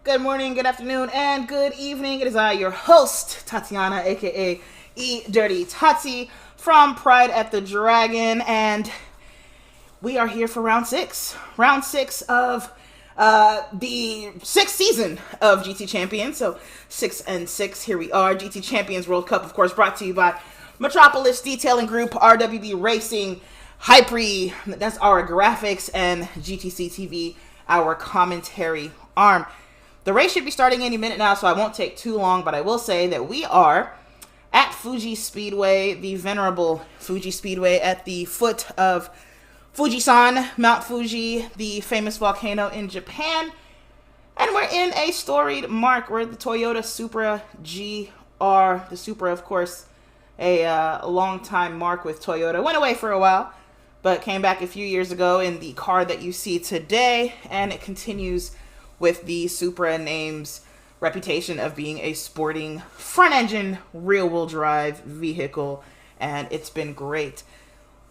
Good morning, good afternoon, and good evening. It is I, your host, Tatiana, aka E Dirty Tati from Pride at the Dragon, and we are here for round six. Round six of the sixth season of GT Champions. So 6 and 6, here we are. GT Champions World Cup, of course, brought to you by Metropolis Detailing Group, RWB Racing, Hypre, that's our graphics, and GTC TV, our commentary arm. The race should be starting any minute now, so I won't take too long, but I will say that we are at Fuji Speedway, the venerable Fuji Speedway at the foot of Fujisan, Mount Fuji, the famous volcano in Japan. And we're in a storied mark. We're at the Toyota Supra GR. The Supra, of course, a long-time mark with Toyota. Went away for a while, but came back a few years ago in the car that you see today, and it continues with the Supra name's reputation of being a sporting front-engine, rear-wheel drive vehicle, and it's been great.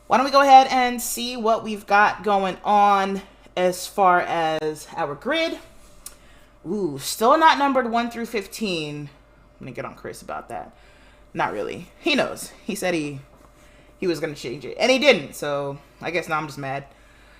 Why don't we go ahead and see what we've got going on as far as our grid. Ooh, still not numbered 1 through 15. I'm gonna get on Chris about that. Not really. He knows. He said he was gonna change it, and he didn't, so I guess now I'm just mad.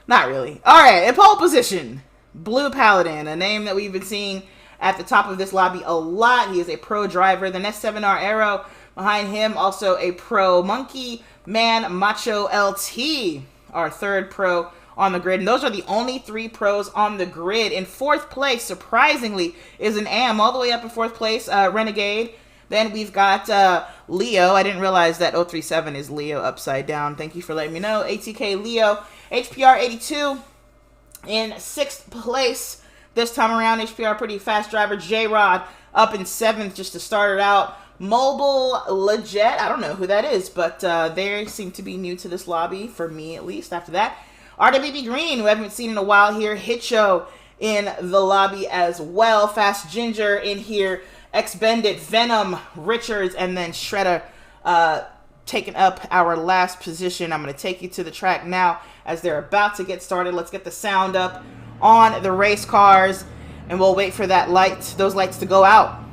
Not really. All right, in pole position, Blue Paladin, a name that we've been seeing at the top of this lobby a lot. He is a pro driver. The S7R Arrow behind him, also a pro. Monkey Man Macho LT, our third pro on the grid. And those are the only 3 pros on the grid. In 4th place, surprisingly, is an AM all the way up in 4th place, Renegade. Then we've got Leo. I didn't realize that 037 is Leo upside down. Thank you for letting me know. ATK Leo. HPR 82 in 6th place this time around. HPR pretty fast driver. J-Rod up in 7th just to start it out. Mobile Legit. I don't know who that is, but they seem to be new to this lobby, for me at least. After that, RWB Green, who I haven't seen in a while here. Hitcho in the lobby as well. Fast Ginger in here. X-Bendit, Venom, Richards, and then Shredder taking up our last position. I'm going to take you to the track now as they're about to get started. Let's get the sound up on the race cars, and we'll wait for those lights to go out.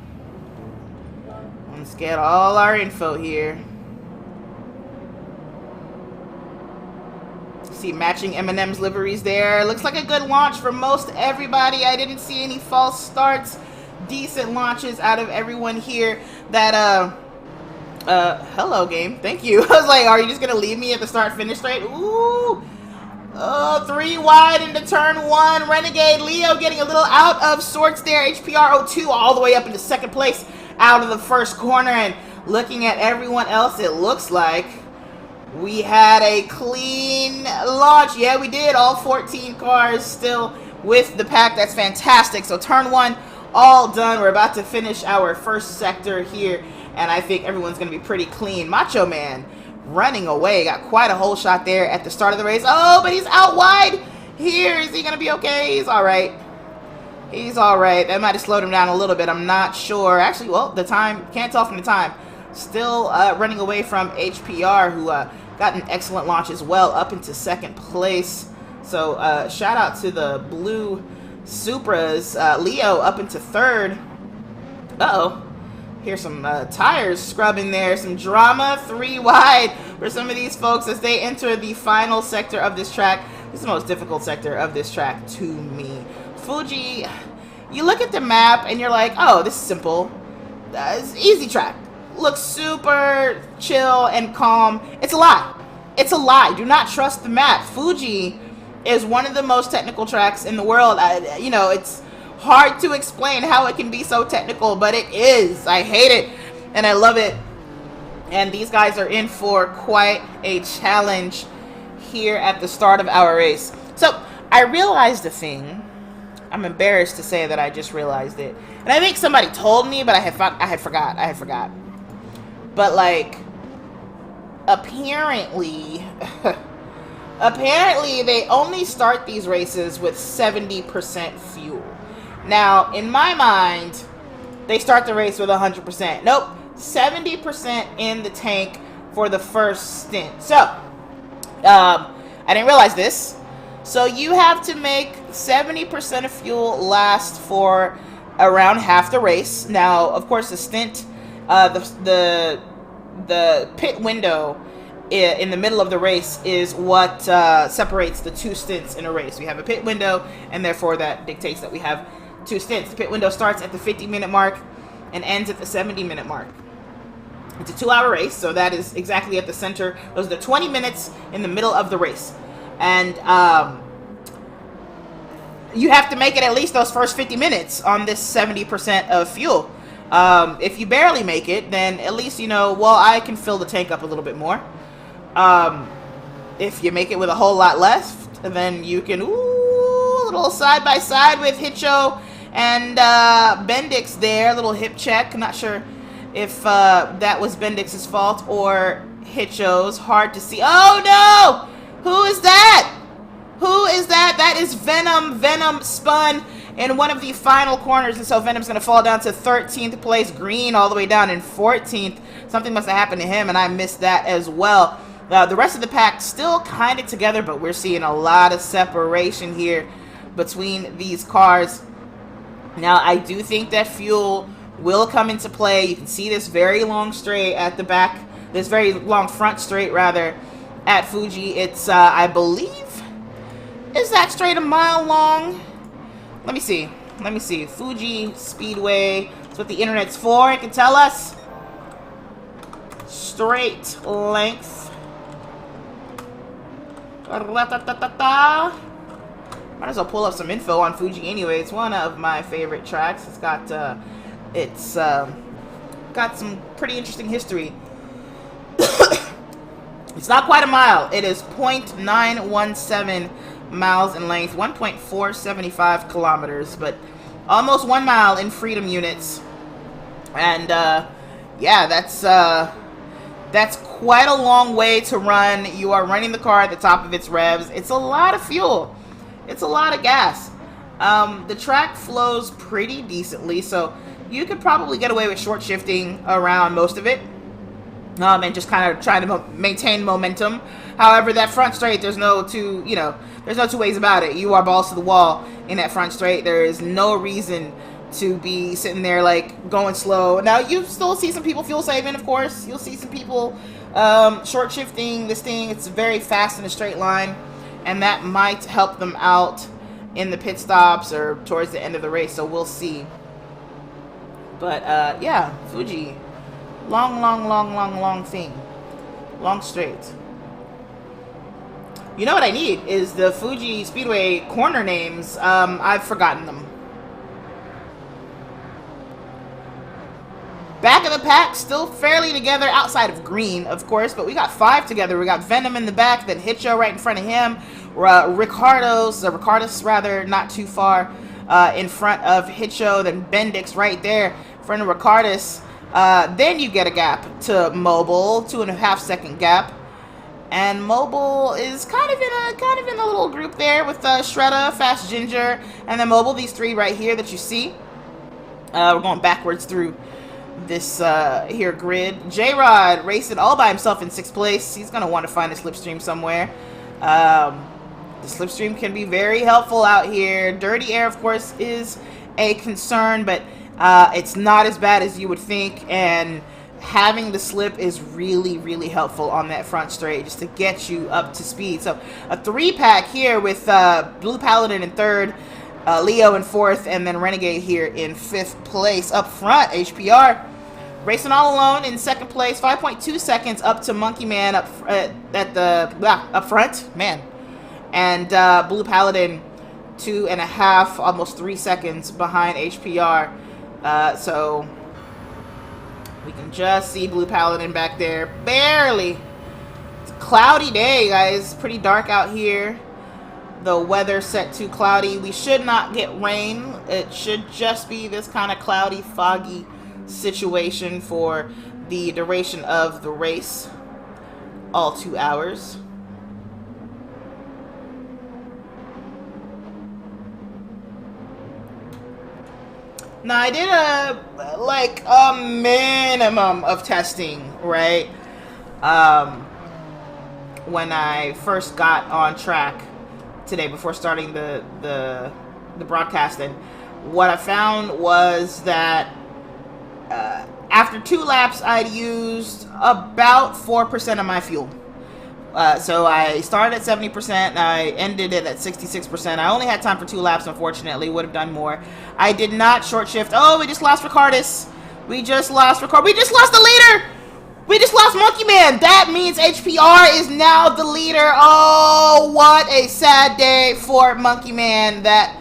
Let's get all our info here. See matching M&M's liveries there. Looks like a good launch for most everybody. I didn't see any false starts. Decent launches out of everyone here. That hello game, thank you. I was like, are you just gonna leave me at the start finish straight? Ooh, 3 wide into turn 1. Renegade Leo getting a little out of sorts there. HPR 02 all the way up into 2nd place out of the 1st corner. And looking at everyone else, it looks like we had a clean launch. Yeah, we did. All 14 cars still with the pack. That's fantastic. So turn 1 all done. We're about to finish our 1st sector here, and I think everyone's going to be pretty clean. Macho Man running away. Got quite a hole shot there at the start of the race. Oh, but he's out wide here. Is he going to be okay? He's all right. He's all right. That might have slowed him down a little bit. I'm not sure. Actually, well, the time, can't tell from the time. Still running away from HPR, who got an excellent launch as well, up into 2nd place. So shout out to the blue Supras. Leo up into 3rd. Uh-oh. Here's some tires scrubbing there. Some drama. 3 wide for some of these folks as they enter the final sector of this track. This is the most difficult sector of this track to me. Fuji, you look at the map and you're like, oh, this is simple. It's easy track. Looks super chill and calm. It's a lie. It's a lie. Do not trust the map. Fuji is one of the most technical tracks in the world. You know, it's hard to explain how it can be so technical, but it is. I hate it and I love it. And these guys are in for quite a challenge here at the start of our race. So I realized a thing. I'm embarrassed to say that I just realized it. And I think somebody told me, but I had forgot. But like, apparently they only start these races with 70% fuel. Now, in my mind, they start the race with 100%. Nope, 70% in the tank for the first stint. So, I didn't realize this. So you have to make 70% of fuel last for around half the race. Now, of course, the stint, the pit window in the middle of the race is what separates the 2 stints in a race. We have a pit window, and therefore that dictates that we have 2 stints. The pit window starts at the 50-minute mark and ends at the 70-minute mark. It's a 2-hour race, so that is exactly at the center. Those are the 20 minutes in the middle of the race. And you have to make it at least those first 50 minutes on this 70% of fuel. If you barely make it, then at least, you know, well, I can fill the tank up a little bit more. If you make it with a whole lot less, then you can, ooh, a little side by side with Hitcho and Bendix there. A little hip check. I'm not sure if that was Bendix's fault or Hitcho's. Hard to see. Oh, no! Who is that? Who is that? That is Venom. Venom spun in one of the final corners, and so Venom's going to fall down to 13th place. Green all the way down in 14th. Something must have happened to him, and I missed that as well. The rest of the pack still kind of together, but we're seeing a lot of separation here between these cars. Now, I do think that fuel will come into play. You can see this very long straight at the back, this very long front straight, rather, at Fuji. It's, I believe, is that straight a mile long? Let me see. Let me see. Fuji Speedway. That's what the internet's for. It can tell us. Straight length. Might as well pull up some info on Fuji anyway. It's one of my favorite tracks. It's got got some pretty interesting history. It's not quite a mile. It is 0.917 miles in length, 1.475 kilometers, but almost 1 mile in freedom units. And yeah, that's quite a long way to run. You are running the car at the top of its revs. It's a lot of fuel. It's a lot of gas. The track flows pretty decently, so you could probably get away with short shifting around most of it. And just kind of trying to maintain momentum. However, that front straight, there's no two ways about it. You are balls to the wall in that front straight. There is no reason to be sitting there like going slow. Now, you still see some people fuel saving, of course. You'll see some people short shifting this thing. It's very fast in a straight line, and that might help them out in the pit stops or towards the end of the race. So we'll see. But yeah, Fuji. Long thing. Long straight. You know what I need is the Fuji Speedway corner names. I've forgotten them. Back of the pack, still fairly together outside of green, of course, but we got 5 together. We got Venom in the back, then Hitcho right in front of him. Ricardus rather, not too far in front of Hitcho, then Bendix right there in front of Ricardus. Then you get a gap to Mobile, 2.5 second gap, and Mobile is kind of in a little group there with Shredda, Fast Ginger, and then Mobile. These 3 right here that you see. We're going backwards through this here grid. J-Rod racing all by himself in 6th place. He's gonna want to find a slipstream somewhere. The slipstream can be very helpful out here. Dirty air, of course, is a concern, but it's not as bad as you would think, and having the slip is really helpful on that front straight just to get you up to speed. So a 3-pack here with Blue Paladin in 3rd, Leo in 4th, and then Renegade here in 5th place. Up front, HPR racing all alone in 2nd place, 5.2 seconds up to Monkey Man up front, man, and Blue Paladin 2.5, almost 3 seconds behind HPR. So we can just see Blue Paladin back there, barely. It's a cloudy day, guys. Pretty dark out here. The weather set to cloudy. We should not get rain. It should just be this kind of cloudy, foggy situation for the duration of the race, all 2 hours. Now, I did a minimum of testing, right? When I first got on track today before starting the broadcasting, what I found was that after 2 laps, I'd used about 4% of my fuel. So I started at 70%, and I ended it at 66%. I only had time for 2 laps, unfortunately. Would have done more. I did not short shift. Oh, we just lost Ricardus. We just lost the leader. We just lost Monkey Man. That means HPR is now the leader. Oh, what a sad day for Monkey Man. That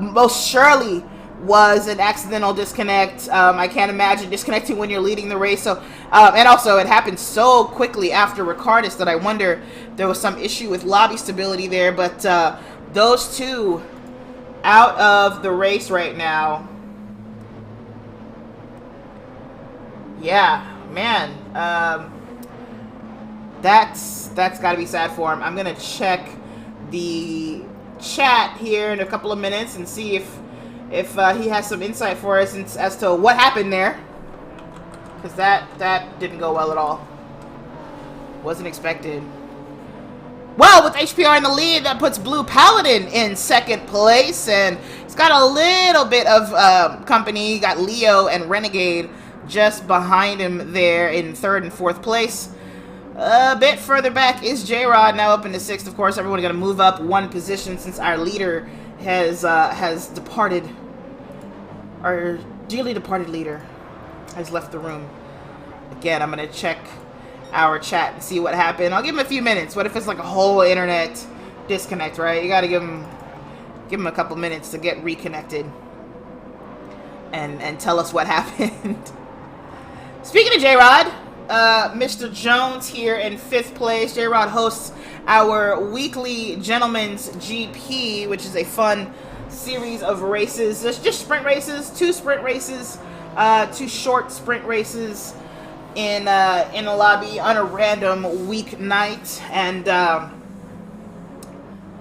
most surely was an accidental disconnect. I can't imagine disconnecting when you're leading the race. So, and also it happened so quickly after Ricardus that I wonder if there was some issue with lobby stability there. But those 2 out of the race right now. Yeah, man. That's got to be sad for him. I'm gonna check the chat here in a couple of minutes and see if he has some insight for us as to what happened there, because that didn't go well at all. Wasn't expected. Well, with HPR in the lead, that puts Blue Paladin in 2nd place, and it's got a little bit of company. You got Leo and Renegade just behind him there in 3rd and 4th place. A bit further back is J-Rod, now up into 6th. Of course, everyone's going to move up 1 position since our leader has departed. Our dearly departed leader has left the room. Again, I'm gonna check our chat and see what happened. I'll give him a few minutes. What if it's like a whole internet disconnect, right? You gotta give him a couple minutes to get reconnected and tell us what happened. Speaking of J-Rod, Mr. Jones here in 5th place. J-Rod hosts our weekly Gentleman's GP, which is a fun series of races. There's just sprint races, 2 sprint races, 2 short sprint races in a lobby on a random weeknight. And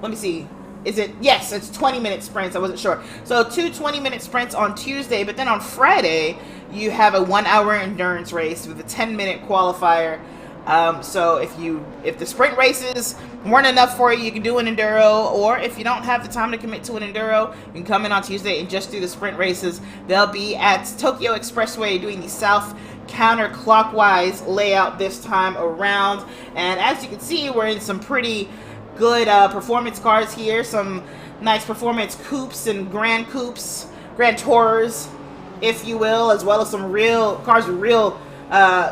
let me see. Is it? Yes, it's 20-minute sprints. I wasn't sure. So 2 20-minute sprints on Tuesday, but then on Friday you have a 1-hour endurance race with a 10-minute qualifier. So if the sprint races weren't enough for you, you can do an enduro, or if you don't have the time to commit to an enduro, you can come in on Tuesday and just do the sprint races. They'll be at Tokyo Expressway doing the south counterclockwise layout this time around. And as you can see, we're in some pretty good performance cars here, some nice performance coupes and grand coupes, grand tours, if you will, as well as some real cars with real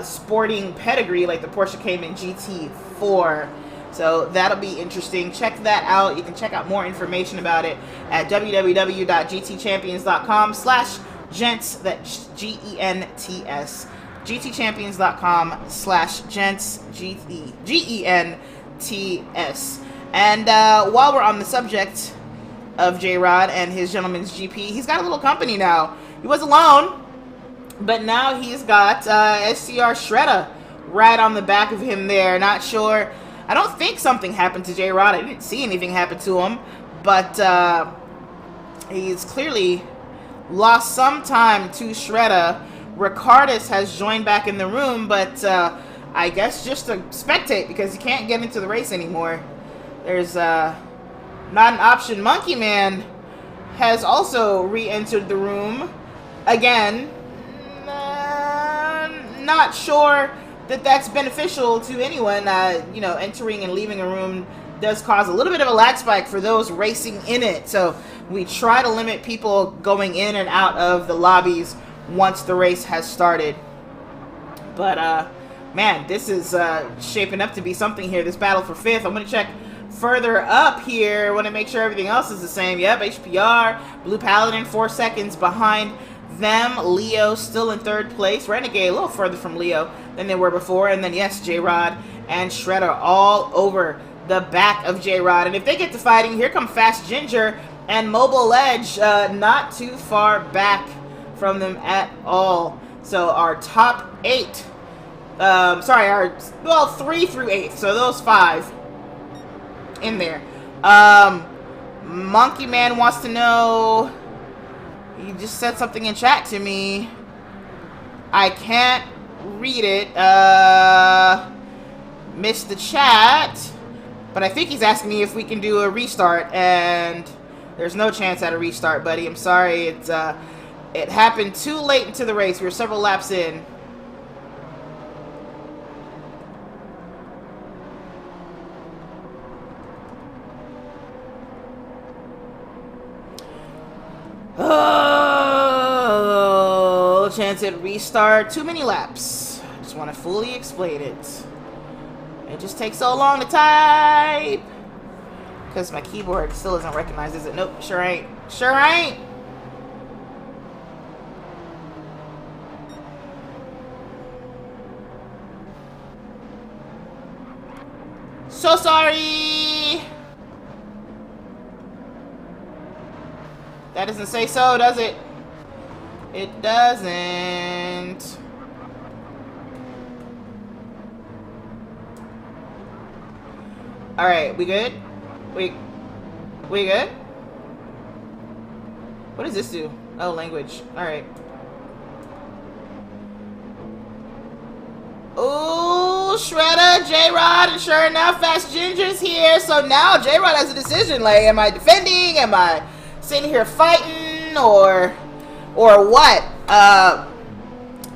sporting pedigree, like the Porsche Cayman GT4. So that'll be interesting. Check that out. You can check out more information about it at www.gtchampions.com/gents. That's GENTS. GTchampions.com/gents. GENTS. And while we're on the subject of J-Rod and his Gentleman's GP, he's got a little company now. He was alone, but now he's got SCR Shredder right on the back of him there. Not sure. I don't think something happened to J-Rod. I didn't see anything happen to him, but he's clearly lost some time to Shredder. Ricardus has joined back in the room, but I guess just to spectate because he can't get into the race anymore. There's not an option. Monkey Man has also re-entered the room again. Not sure that that's beneficial to anyone. You know, entering and leaving a room does cause a little bit of a lag spike for those racing in it. So we try to limit people going in and out of the lobbies once the race has started. But man, this is shaping up to be something here. This battle for 5th. I'm going to check further up here. I want to make sure everything else is the same. Yep, HPR, Blue Paladin 4 seconds behind them. Leo still in 3rd place. Renegade a little further from Leo than they were before. And then, yes, J-Rod and Shredder all over the back of J-Rod. And if they get to fighting, here come Fast Ginger and Mobile Edge, not too far back from them at all. So our top 8, sorry, 3 through 8. So those 5 in there. Monkey Man wants to know, he just said something in chat to me. I can't read it. Missed the chat. But I think he's asking me if we can do a restart, and there's no chance at a restart, buddy. I'm sorry. It happened too late into the race. We were several laps in. Oh, chance at restart. Too many laps. I just want to fully explain it. It just takes so long to type. Because my keyboard still isn't recognized, is it? Nope, sure ain't. Sure ain't. So sorry. That doesn't say so, does it? It doesn't. Alright, we good? We good? What does this do? Oh, language. Alright. Ooh, Shredder, J-Rod, and sure enough, Fast Ginger's here. So now J-Rod has a decision. Like, am I defending? Am I sitting here fighting? Or what?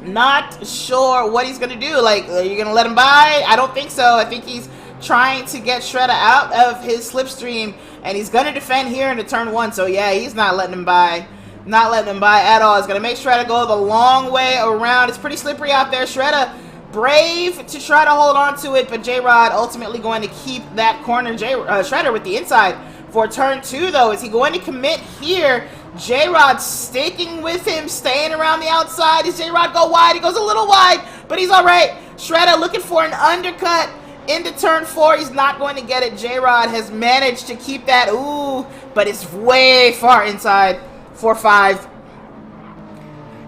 Not sure what he's gonna do. Like, are you gonna let him by? I don't think so. I think he's trying to get Shredder out of his slipstream, and he's going to defend here into turn 1. So yeah, he's not letting him by. Not letting him by at all. He's going to make Shredder go the long way around. It's pretty slippery out there. Shredder brave to try to hold on to it, but J-Rod ultimately going to keep that corner. Shredder with the inside for turn 2, though. Is he going to commit here? J-Rod sticking with him, staying around the outside. Does J-Rod go wide? He goes a little wide, but he's all right. Shredder looking for an undercut into turn 4. He's not going to get it. J-Rod has managed to keep that. Ooh, but it's way far inside for 5.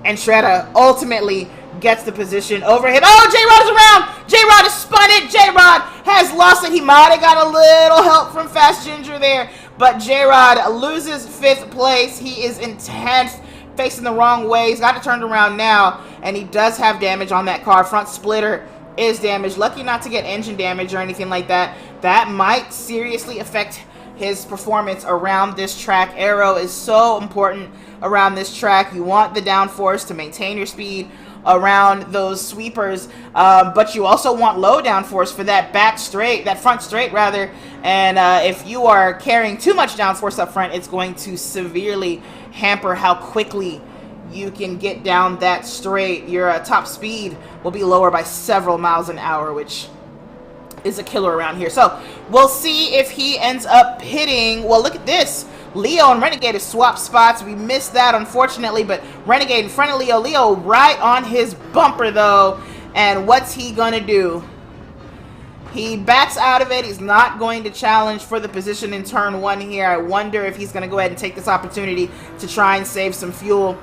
And Shredder ultimately gets the position over him. Oh, J-Rod is around. J-Rod has spun it. J-Rod has lost it. He might have got a little help from Fast Ginger there, but J-Rod loses 5th place. He is in 10th, facing the wrong way. He's got it turned around now, and he does have damage on that car. Front splitter is damaged. Lucky not to get engine damage or anything like that. That might seriously affect his performance around this track. Aero is so important around this track. You want the downforce to maintain your speed around those sweepers, but you also want low downforce for that front straight rather. And if you are carrying too much downforce up front, it's going to severely hamper how quickly you can get down that straight. Your top speed will be lower by several miles an hour, which is a killer around here. So we'll see if he ends up hitting. Well, look at this. Leo and Renegade have swapped spots. We missed that, unfortunately, but Renegade in front of Leo. Leo right on his bumper, though. And what's he going to do? He backs out of it. He's not going to challenge for the position in turn 1 here. I wonder if he's going to go ahead and take this opportunity to try and save some fuel.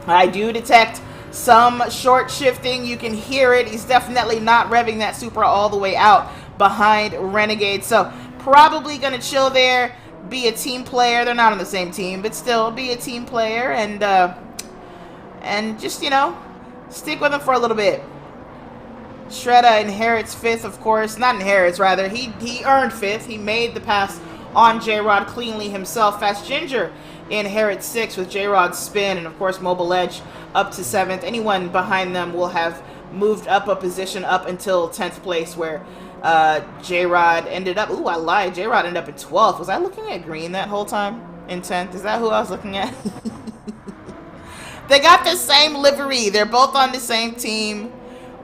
I do detect some short shifting. You can hear it. He's definitely not revving that Supra all the way out behind Renegade. So probably going to chill there, be a team player. They're not on the same team, but still be a team player and just, you know, stick with him for a little bit. Shredder inherits 5th, of course. Not inherits, rather. He earned 5th. He made the pass on J-Rod cleanly himself. Fast Ginger inherits 6th with J-Rod's spin, and of course Mobile Edge up to 7th. Anyone behind them will have moved up a position up until 10th place, where J-Rod ended up. Ooh, I lied. J-Rod ended up in 12th. Was I looking at green that whole time? In 10th? Is that who I was looking at? They got the same livery. They're both on the same team.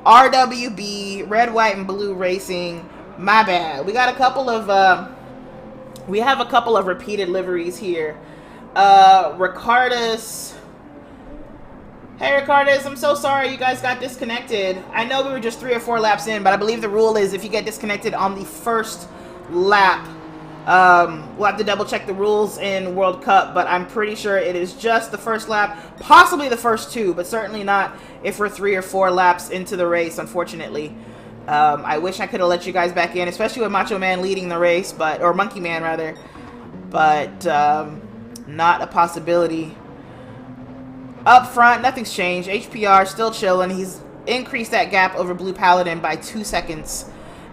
RWB, Red, White, and Blue Racing. My bad. We got a couple of we have a couple of repeated liveries here. Ricardus. Hey Ricardus, I'm so sorry you guys got disconnected. I know we were just 3 or 4 laps in, but I believe the rule is if you get disconnected on the first lap, we'll have to double check the rules in World Cup, but I'm pretty sure it is just the first lap, possibly the first 2, but certainly not if we're 3 or 4 laps into the race, unfortunately. I wish I could have let you guys back in, especially with Macho Man leading the race, or Monkey Man rather, but not a possibility. Up front, nothing's changed. HPR still chilling. He's increased that gap over Blue Paladin by 2 seconds.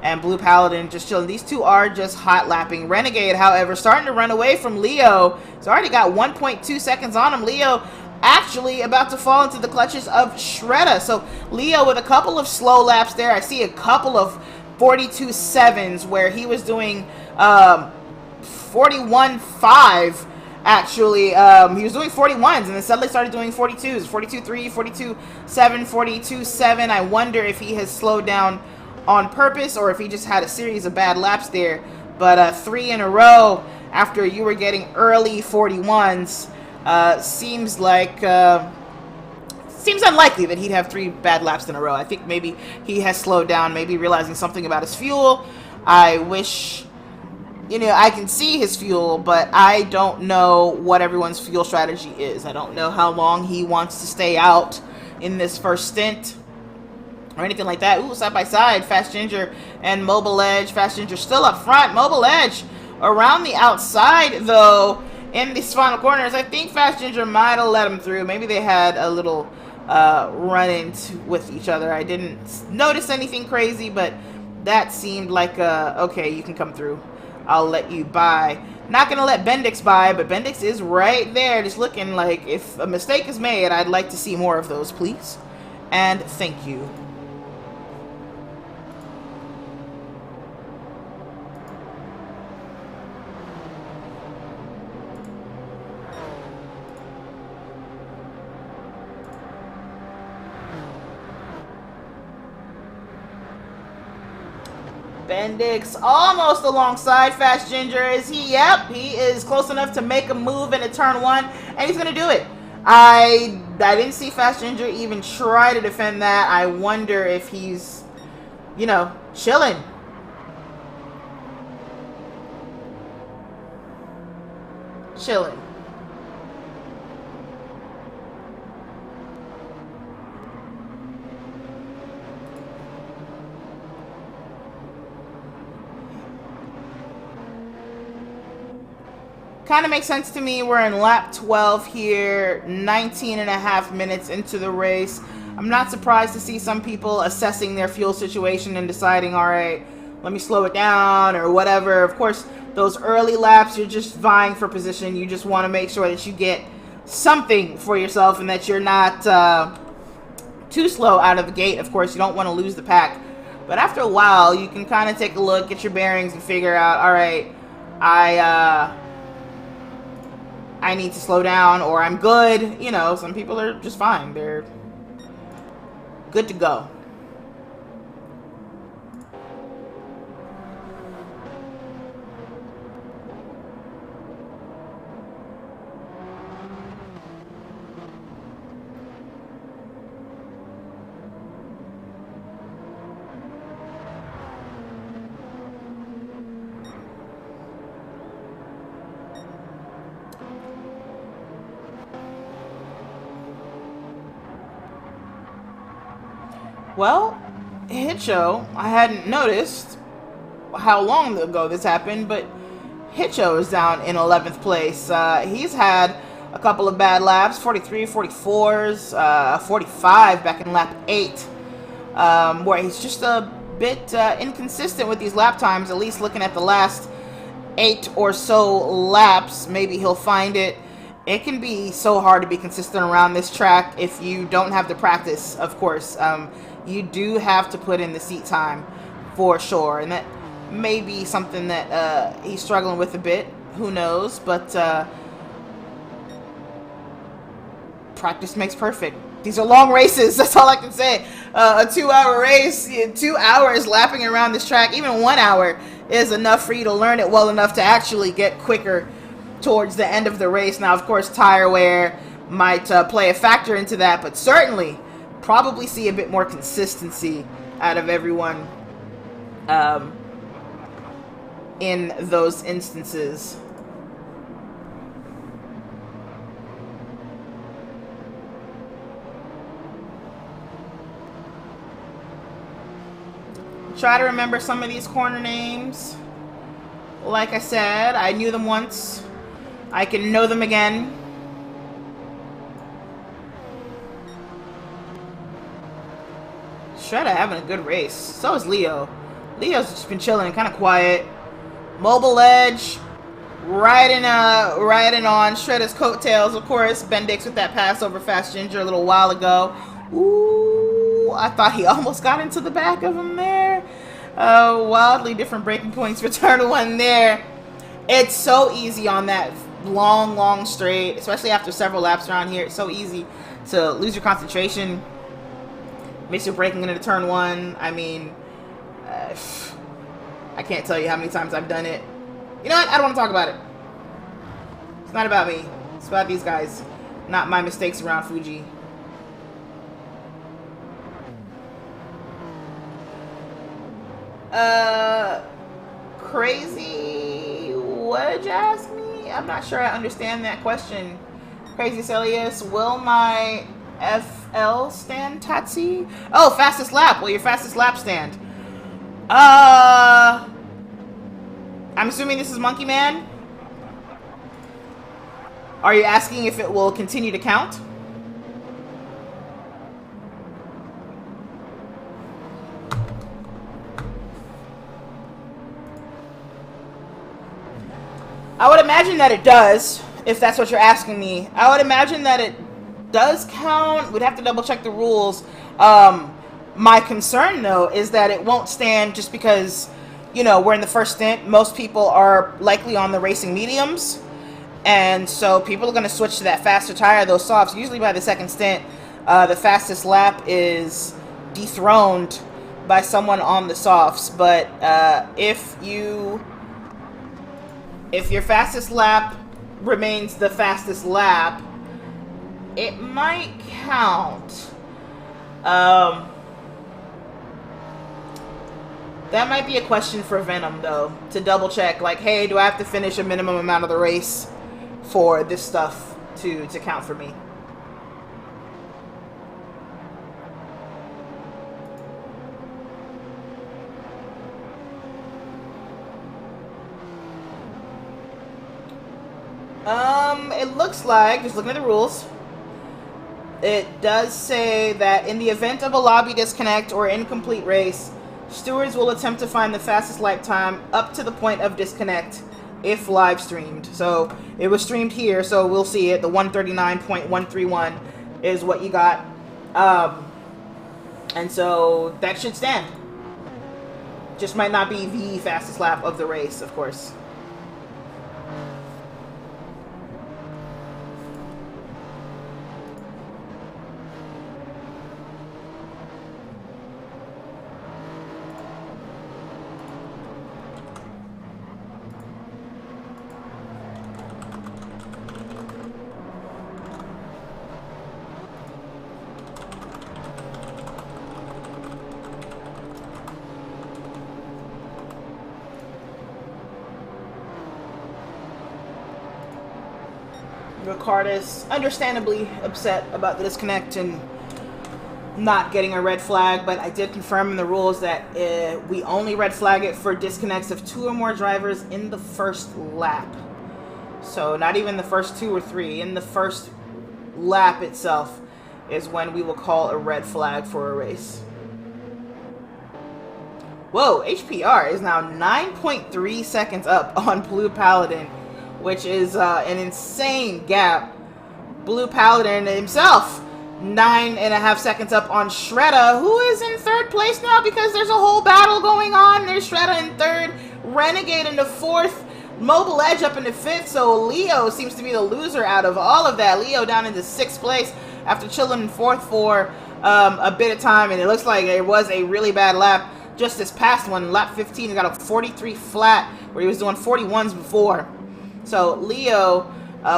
And Blue Paladin just chilling. These two are just hot lapping. Renegade, however, starting to run away from Leo. He's already got 1.2 seconds on him. Leo actually about to fall into the clutches of Shredder. So Leo with a couple of slow laps there. I see a couple of 42.7s where he was doing 41.5. Actually, he was doing 41s and then suddenly started doing 42s. 42.3, 42.7, 42.7. I wonder if he has slowed down on purpose or if he just had a series of bad laps there. But 3 in a row after you were getting early 41s seems like seems unlikely that he'd have 3 bad laps in a row. I think maybe he has slowed down, maybe realizing something about his fuel. I wish, you know, I can see his fuel, but I don't know what everyone's fuel strategy is. I don't know how long he wants to stay out in this first stint or anything like that. Ooh, side by side, Fast Ginger and Mobile Edge. Fast Ginger still up front. Mobile Edge around the outside, though, in these final corners. I think Fast Ginger might have let him through. Maybe they had a little run-in with each other. I didn't notice anything crazy, but that seemed like, okay, you can come through. I'll let you by. Not going to let Bendix by, but Bendix is right there, just looking like if a mistake is made, I'd like to see more of those, please. And thank you. Bendix almost alongside Fast Ginger. Is he? Yep, he is close enough to make a move into turn 1, and he's going to do it. I didn't see Fast Ginger even try to defend that. I wonder if he's, you know, chilling. Chilling. Kind of makes sense to me. We're in lap 12 here, 19 and a half minutes into the race. I'm not surprised to see some people assessing their fuel situation and deciding, all right, let me slow it down or whatever. Of course, those early laps, you're just vying for position. You just want to make sure that you get something for yourself and that you're not too slow out of the gate. Of course, you don't want to lose the pack. But after a while, you can kind of take a look, get your bearings, and figure out, all right, I need to slow down, or I'm good. You know, some people are just fine. They're good to go. Well, Hitcho, I hadn't noticed how long ago this happened, but Hitcho is down in 11th place. He's had a couple of bad laps, 43, 44s, 45 back in lap 8, where he's just a bit inconsistent with these lap times, at least looking at the last 8 or so laps. Maybe he'll find it. It can be so hard to be consistent around this track if you don't have the practice, of course. You do have to put in the seat time for sure, and that may be something that he's struggling with a bit. Who knows? But practice makes perfect. These are long races. That's all I can say. A 2-hour race, 2 hours lapping around this track, even 1 hour is enough for you to learn it well enough to actually get quicker towards the end of the race. Now, of course, tire wear might play a factor into that, but certainly probably see a bit more consistency out of everyone in those instances. Try to remember some of these corner names. Like I said, I knew them once. I can know them again. Shredder having a good race. So is Leo. Leo's just been chilling and kind of quiet. Mobile Edge riding on Shredder's coattails, of course. Bendix with that pass over Fast Ginger a little while ago. Ooh, I thought he almost got into the back of him there. Wildly different breaking points for turn 1 there. It's so easy on that long straight, especially after several laps around here. It's so easy to lose your concentration. Makes you breaking into turn 1. I mean, I can't tell you how many times I've done it. You know what? I don't want to talk about it. It's not about me. It's about these guys. Not my mistakes around Fuji. Crazy? What did you ask me? I'm not sure I understand that question. Crazy Celius, will my FL stand Tatsi? Oh, fastest lap. Well, your fastest lap stand. I'm assuming this is Monkey Man. Are you asking if it will continue to count? I would imagine that it does, if that's what you're asking me. I would imagine that it does count. We'd have to double check the rules. My concern, though, is that it won't stand just because, you know, we're in the first stint. Most people are likely on the racing mediums. And so people are going to switch to that faster tire, those softs. Usually by the second stint, the fastest lap is dethroned by someone on the softs, but if your fastest lap remains the fastest lap, it might count. That might be a question for Venom, though, to double check. Like, hey, do I have to finish a minimum amount of the race for this stuff to count for me? It looks like, just looking at the rules, it does say that in the event of a lobby disconnect or incomplete race, stewards will attempt to find the fastest lap time up to the point of disconnect if live streamed. So it was streamed here, so we'll see it. The 139.131 is what you got. And so that should stand. Just might not be the fastest lap of the race, of course. Ricardis understandably upset about the disconnect and not getting a red flag, but I did confirm in the rules that we only red flag it for disconnects of 2 or more drivers in the first lap. So not even the first 2 or 3. In the first lap itself is when we will call a red flag for a race. Whoa, HPR is now 9.3 seconds up on Blue Paladin, which is an insane gap. Blue Paladin himself, 9.5 seconds up on Shredda, who is in 3rd place now because there's a whole battle going on. There's Shredda in 3rd, Renegade in the 4th, Mobile Edge up in the 5th, so Leo seems to be the loser out of all of that. Leo down into 6th place after chilling in 4th for a bit of time, and it looks like it was a really bad lap. Just this past one, lap 15, he got a 43 flat, where he was doing 41s before. So Leo,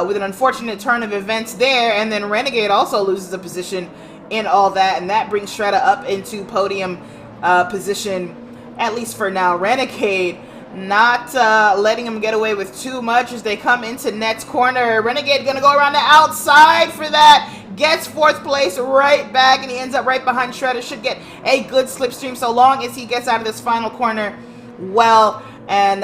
with an unfortunate turn of events there, and then Renegade also loses a position in all that, and that brings Shredda up into podium position, at least for now. Renegade not letting him get away with too much as they come into next corner. Renegade gonna go around the outside for that. Gets 4th place right back, and he ends up right behind Shredda. Should get a good slipstream so long as he gets out of this final corner well. And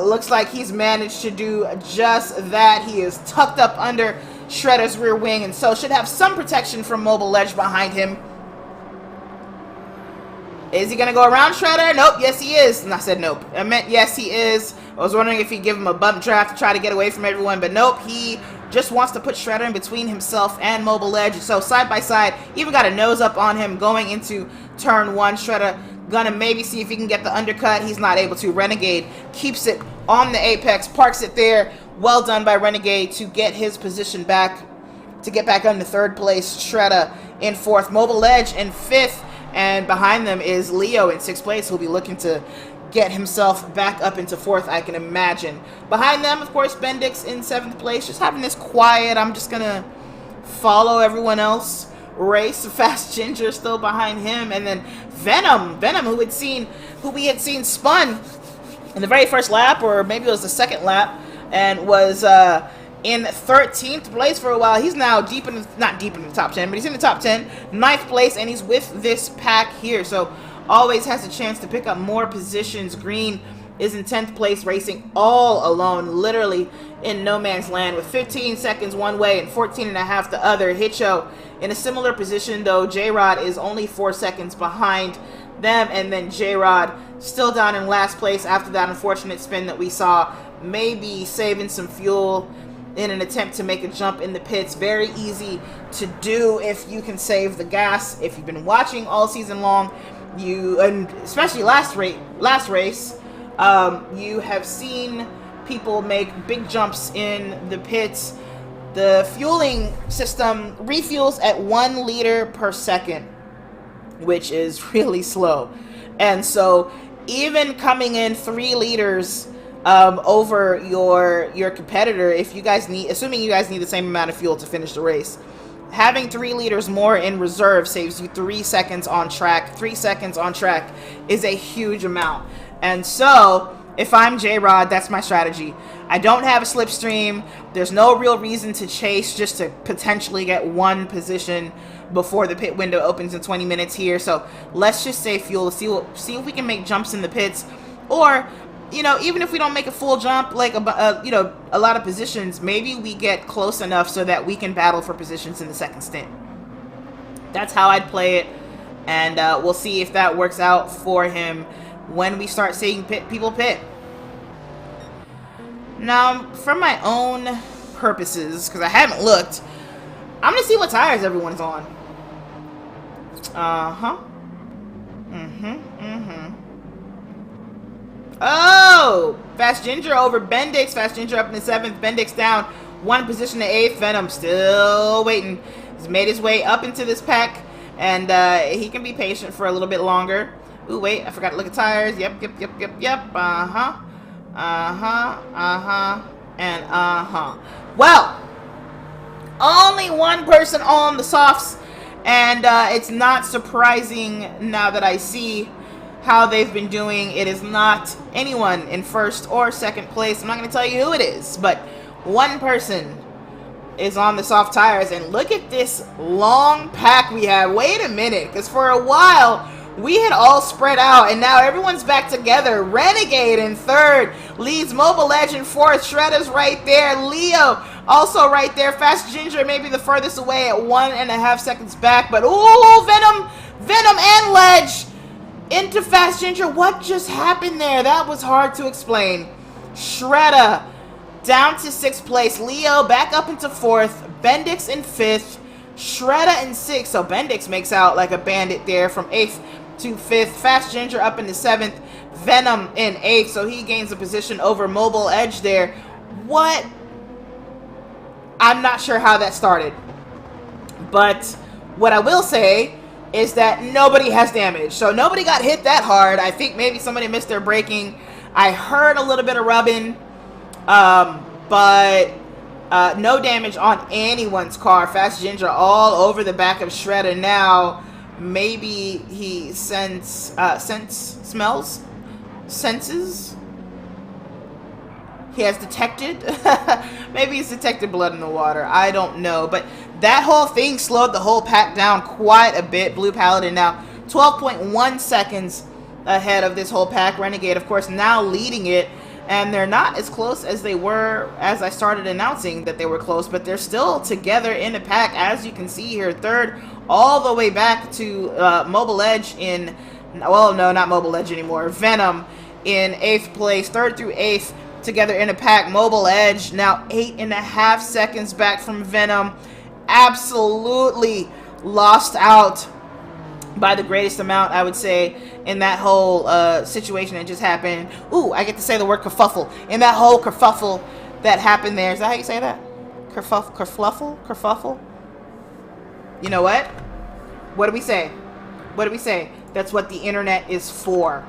looks like he's managed to do just that. He is tucked up under Shredda's rear wing, and so should have some protection from Mobile Edge behind him. Is he going to go around Shredda? Nope. Yes, he is. And I said nope. I meant yes, he is. I was wondering if he'd give him a bump draft to try to get away from everyone, but nope. He just wants to put Shredda in between himself and Mobile Edge. So side by side, even got a nose up on him going into turn 1. Shredda gonna maybe see if he can get the undercut. He's not able to. Renegade keeps it on the apex, parks it there. Well done by Renegade to get his position back, to get back into 3rd place. Shredda in 4th, Mobile Edge in 5th, and behind them is Leo in 6th place, who'll be looking to get himself back up into 4th, I can imagine. Behind them, of course, Bendix in 7th place, just having this quiet, I'm just gonna follow everyone else race. Fast Ginger still behind him, and then Venom, who we had seen spun in the very first lap, or maybe it was the 2nd lap, and was in 13th place for a while. He's now not deep in the top 10, but he's in the top 10, 9th place, and he's with this pack here, so always has a chance to pick up more positions. Green is in 10th place, racing all alone, literally in no man's land, with 15 seconds one way and 14.5 the other. Hitcho in a similar position, though. J-Rod is only 4 seconds behind them, and then J-Rod still down in last place after that unfortunate spin that we saw, maybe saving some fuel in an attempt to make a jump in the pits. Very easy to do if you can save the gas. If you've been watching all season long, and especially last race, you have seen people make big jumps in the pits. The fueling system refuels at 1 liter per second. which is really slow. And so even coming in 3 liters over your competitor, if you guys need, assuming you guys need the same amount of fuel to finish the race, having 3 liters more in reserve saves you 3 seconds on track. 3 seconds on track is a huge amount. And so if I'm J-Rod, that's my strategy. I don't have a slipstream. There's no real reason to chase just to potentially get 1 position before the pit window opens in 20 minutes here. So let's just save fuel, see if we can make jumps in the pits, or even if we don't make a full jump, like a lot of positions, maybe we get close enough so that we can battle for positions in the second stint. That's how I'd play it, and we'll see if that works out for him when we start seeing people pit. Now, for my own purposes, because I haven't looked, I'm going to see what tires everyone's on. Oh! Fast Ginger over Bendix. Fast Ginger up in the 7th. Bendix down 1 position to 8th. Venom still waiting. He's made his way up into this pack, and he can be patient for a little bit longer. Ooh, wait, I forgot to look at tires. Yep. And well, only 1 person on the softs, and it's not surprising now that I see how they've been doing. It is not anyone in 1st or 2nd place. I'm not going to tell you who it is, but 1 person is on the soft tires, and look at this long pack we have. Wait a minute, because for a while we had all spread out, and now everyone's back together. Renegade in 3rd, leads Mobile Edge in 4th. Shredder's right there. Leo also right there. Fast Ginger maybe the furthest away at 1.5 seconds back, but ooh, Venom and Ledge into Fast Ginger. What just happened there? That was hard to explain. Shredder down to 6th place. Leo back up into 4th. Bendix in 5th. Shredder in 6th. So Bendix makes out like a bandit there from 8th to 5th. Fast Ginger up in the 7th. Venom in 8th. So he gains a position over Mobile Edge there. What? I'm not sure how that started. But what I will say is that nobody has damage. So nobody got hit that hard. I think maybe somebody missed their braking. I heard a little bit of rubbing. But no damage on anyone's car. Fast Ginger all over the back of Shredder now. Maybe he senses. He has detected. Maybe he's detected blood in the water. I don't know. But that whole thing slowed the whole pack down quite a bit. Blue Paladin now 12.1 seconds ahead of this whole pack. Renegade, of course, now leading it. And they're not as close as they were as I started announcing that they were close, but they're still together in the pack, as you can see here. 3rd, all the way back to Mobile Edge in, well, no, not Mobile Edge anymore. Venom in 8th place. 3rd through 8th together in a pack. Mobile Edge now 8.5 seconds back from Venom. Absolutely lost out by the greatest amount, I would say, in that whole situation that just happened. Ooh, I get to say the word kerfuffle. In that whole kerfuffle that happened there. Is that how you say that? Kerfuffle? You know what? What do we say? That's what the internet is for.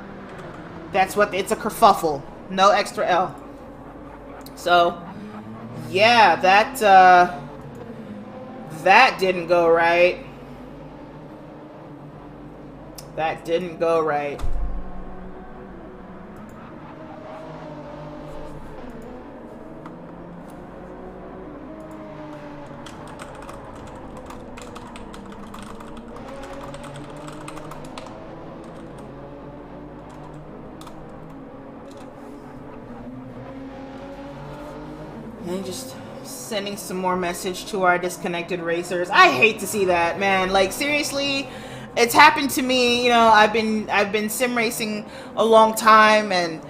It's a kerfuffle. No extra L. So, yeah, that didn't go right. That didn't go right. And just sending some more message to our disconnected racers. I hate to see that, man. Like, seriously, it's happened to me. I've been sim racing a long time, and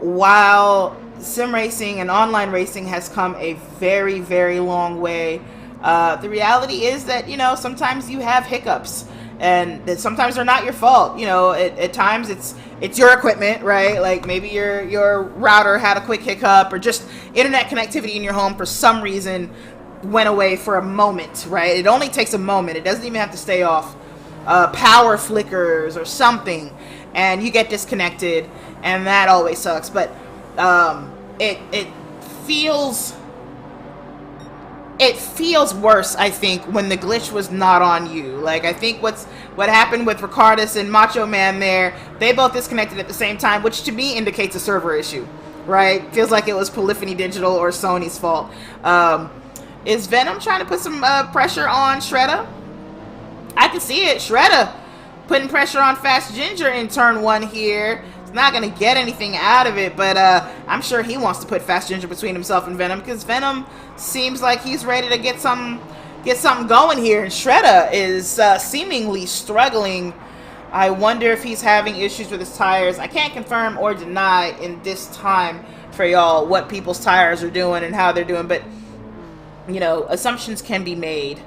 while sim racing and online racing has come a very, very long way, the reality is that sometimes you have hiccups, and that sometimes they're not your fault. At times it's your equipment, right? Like maybe your router had a quick hiccup, or just internet connectivity in your home for some reason went away for a moment, right? It only takes a moment. It doesn't even have to stay off. power flickers or something, and you get disconnected, and that always sucks. But it feels worse, I think, when the glitch was not on you. Like, I think what happened with Ricardus and Macho Man there, they both disconnected at the same time, which to me indicates a server issue, right? Feels like it was Polyphony Digital or Sony's fault. Is Venom trying to put some pressure on Shredder? I can see it. Shredder putting pressure on Fast Ginger in turn 1 here. He's not going to get anything out of it, but I'm sure he wants to put Fast Ginger between himself and Venom, because Venom seems like he's ready to get something going here, and Shredder is seemingly struggling. I wonder if he's having issues with his tires. I can't confirm or deny in this time for y'all what people's tires are doing and how they're doing, but, you know, assumptions can be made.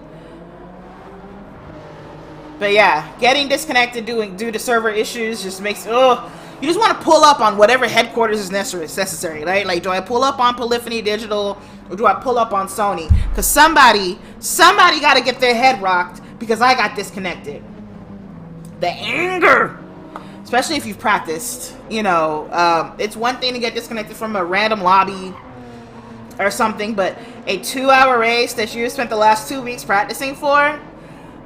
But yeah, getting disconnected due to server issues just makes, you just want to pull up on whatever headquarters is necessary, right? Like, do I pull up on Polyphony Digital, or do I pull up on Sony? Because somebody got to get their head rocked because I got disconnected. The anger, especially if you've practiced, you know, it's one thing to get disconnected from a random lobby or something, but a 2-hour race that you spent the last 2 weeks practicing for,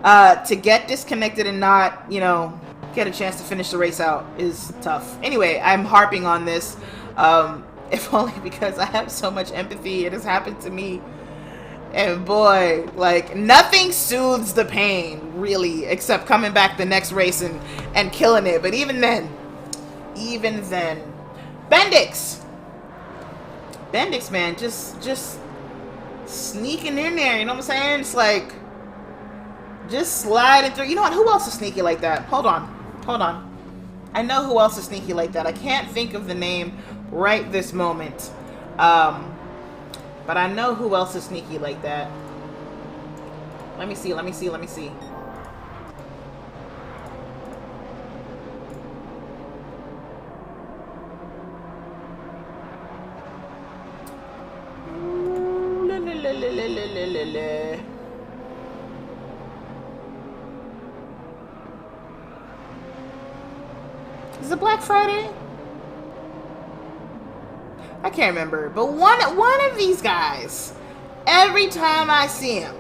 to get disconnected and not, you know, get a chance to finish the race out is tough. Anyway, I'm harping on this, if only because I have so much empathy. It has happened to me, and boy, like, nothing soothes the pain, really, except coming back the next race and killing it. But even then, Bendix, man, just sneaking in there, you know what I'm saying? It's like, just sliding through. You know what? Who else is sneaky like that? Hold on. I know who else is sneaky like that. I can't think of the name right this moment. But I know who else is sneaky like that. Let me see. Is it Black Friday? I can't remember, but one of these guys, every time I see him,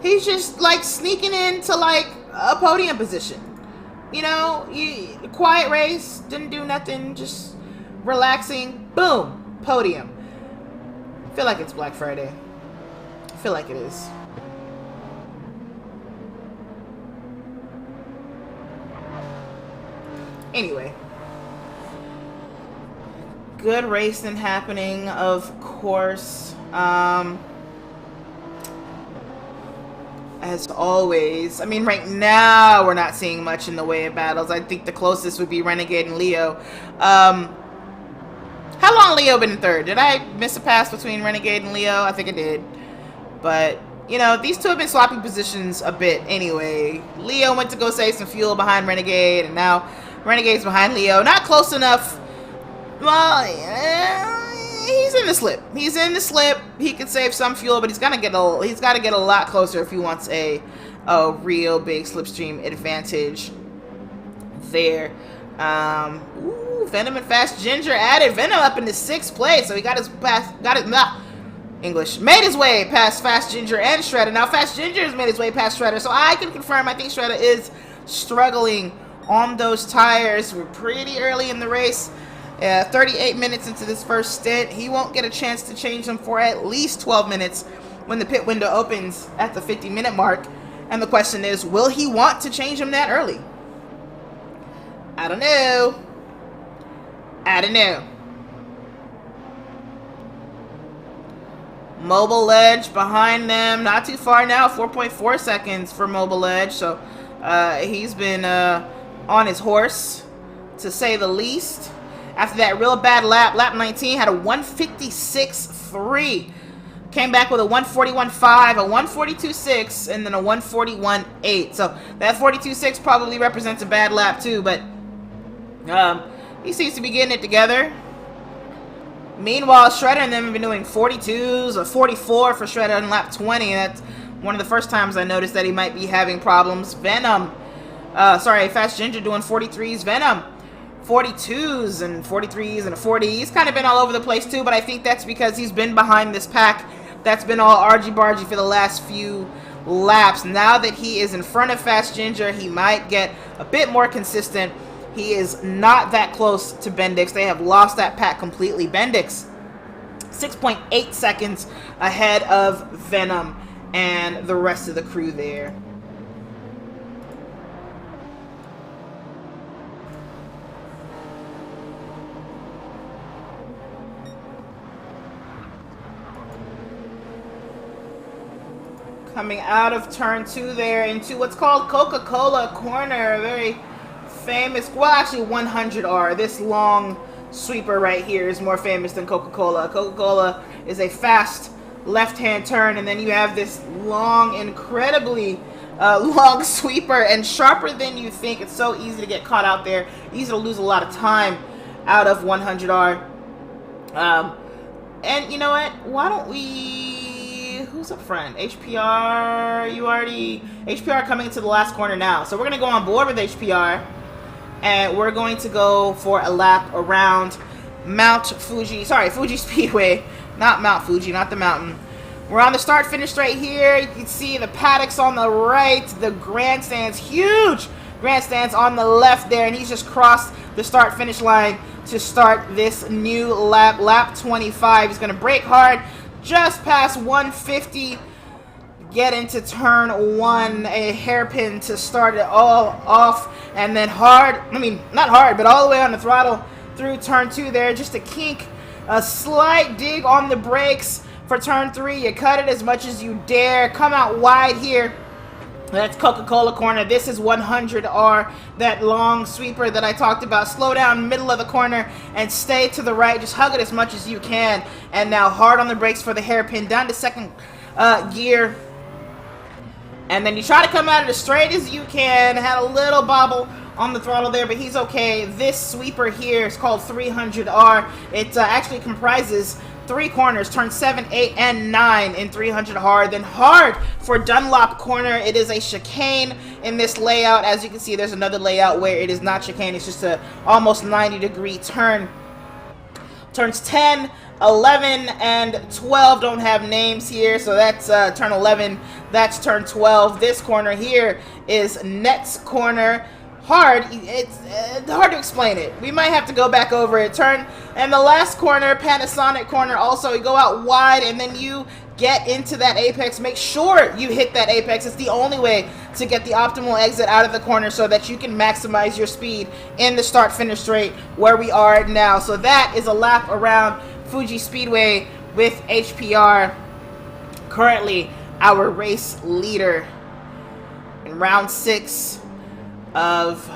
he's just like sneaking into like a podium position. You know, quiet race, didn't do nothing, just relaxing, boom, podium. I feel like it's Black Friday. I feel like it is. Anyway, good racing happening, of course. As always. I mean, right now we're not seeing much in the way of battles. I think the closest would be Renegade and Leo. How long Leo been in third? Did I miss a pass between Renegade and Leo? I think I did. But, you know, these two have been swapping positions a bit anyway. Leo went to go save some fuel behind Renegade, and now Renegade's behind Leo. Not close enough. Well, he's in the slip. He's in the slip. He can save some fuel, but he's got to get a lot closer if he wants a real big slipstream advantage there. Venom and Fast Ginger added. Venom up into 6th place, so he made his way past Fast Ginger and Shredder. Now Fast Ginger has made his way past Shredder, so I can confirm I think Shredder is struggling on those tires. We're pretty early in the race. 38 minutes into this first stint. He won't get a chance to change them for at least 12 minutes when the pit window opens at the 50-minute mark. And the question is, will he want to change them that early? I don't know. Mobile Edge behind them. Not too far now. 4.4 seconds for Mobile Edge. So he's been on his horse, to say the least. After that real bad lap 19 had a 156.3. Came back with a 141.5, a 142.6, and then a 141.8. So that 42.6 probably represents a bad lap too, but he seems to be getting it together. Meanwhile, Shredder and them have been doing 42s or 44 for Shredder on lap 20. That's one of the first times I noticed that he might be having problems. Venom Sorry, Fast Ginger doing 43s. Venom, 42s and 43s and a 40. He's kind of been all over the place too, but I think that's because he's been behind this pack that's been all argy-bargy for the last few laps. Now that he is in front of Fast Ginger, he might get a bit more consistent. He is not that close to Bendix. They have lost that pack completely. Bendix, 6.8 seconds ahead of Venom and the rest of the crew there. Coming out of turn 2 there into what's called Coca-Cola Corner. Very famous, well actually 100R. This long sweeper right here is more famous than Coca-Cola. Coca-Cola is a fast left-hand turn, and then you have this long, incredibly long sweeper, and sharper than you think. It's so easy to get caught out there. Easy to lose a lot of time out of 100R. And you know what? Why don't we... Who's up front? HPR, HPR coming into the last corner now. So we're going to go on board with HPR, and we're going to go for a lap around Fuji Speedway. Not Mount Fuji, not the mountain. We're on the start-finish right here. You can see the paddocks on the right, the grandstands, huge grandstands on the left there, and he's just crossed the start-finish line to start this new lap, lap 25. He's going to brake hard, just past 150, get into turn 1, a hairpin to start it all off, and then hard, not hard, but all the way on the throttle through turn 2 there, just a kink, a slight dig on the brakes for turn 3. You cut it as much as you dare, come out wide here. That's Coca-Cola Corner. This is 100R, that long sweeper that I talked about. Slow down middle of the corner and stay to the right. Just hug it as much as you can. And now hard on the brakes for the hairpin. Down to second gear. And then you try to come out of it as straight as you can. Had a little bobble on the throttle there, but he's okay. This sweeper here is called 300R. It actually comprises 3 corners, turn 7, 8, and 9 in 300R. Then hard for Dunlop Corner. It is a chicane in this layout. As you can see, there's another layout where it is not chicane. It's just a almost 90-degree turn. Turns 10, 11, and 12 don't have names here, so that's turn 11. That's turn 12. This corner here is Nets Corner. Hard, it's hard to explain it. We might have to go back over it. Turn, and the last corner, Panasonic Corner, also you go out wide and then you get into that apex. Make sure you hit that apex. It's the only way to get the optimal exit out of the corner so that you can maximize your speed in the start-finish straight where we are now. So that is a lap around Fuji Speedway with HPR, currently our race leader in round 6 of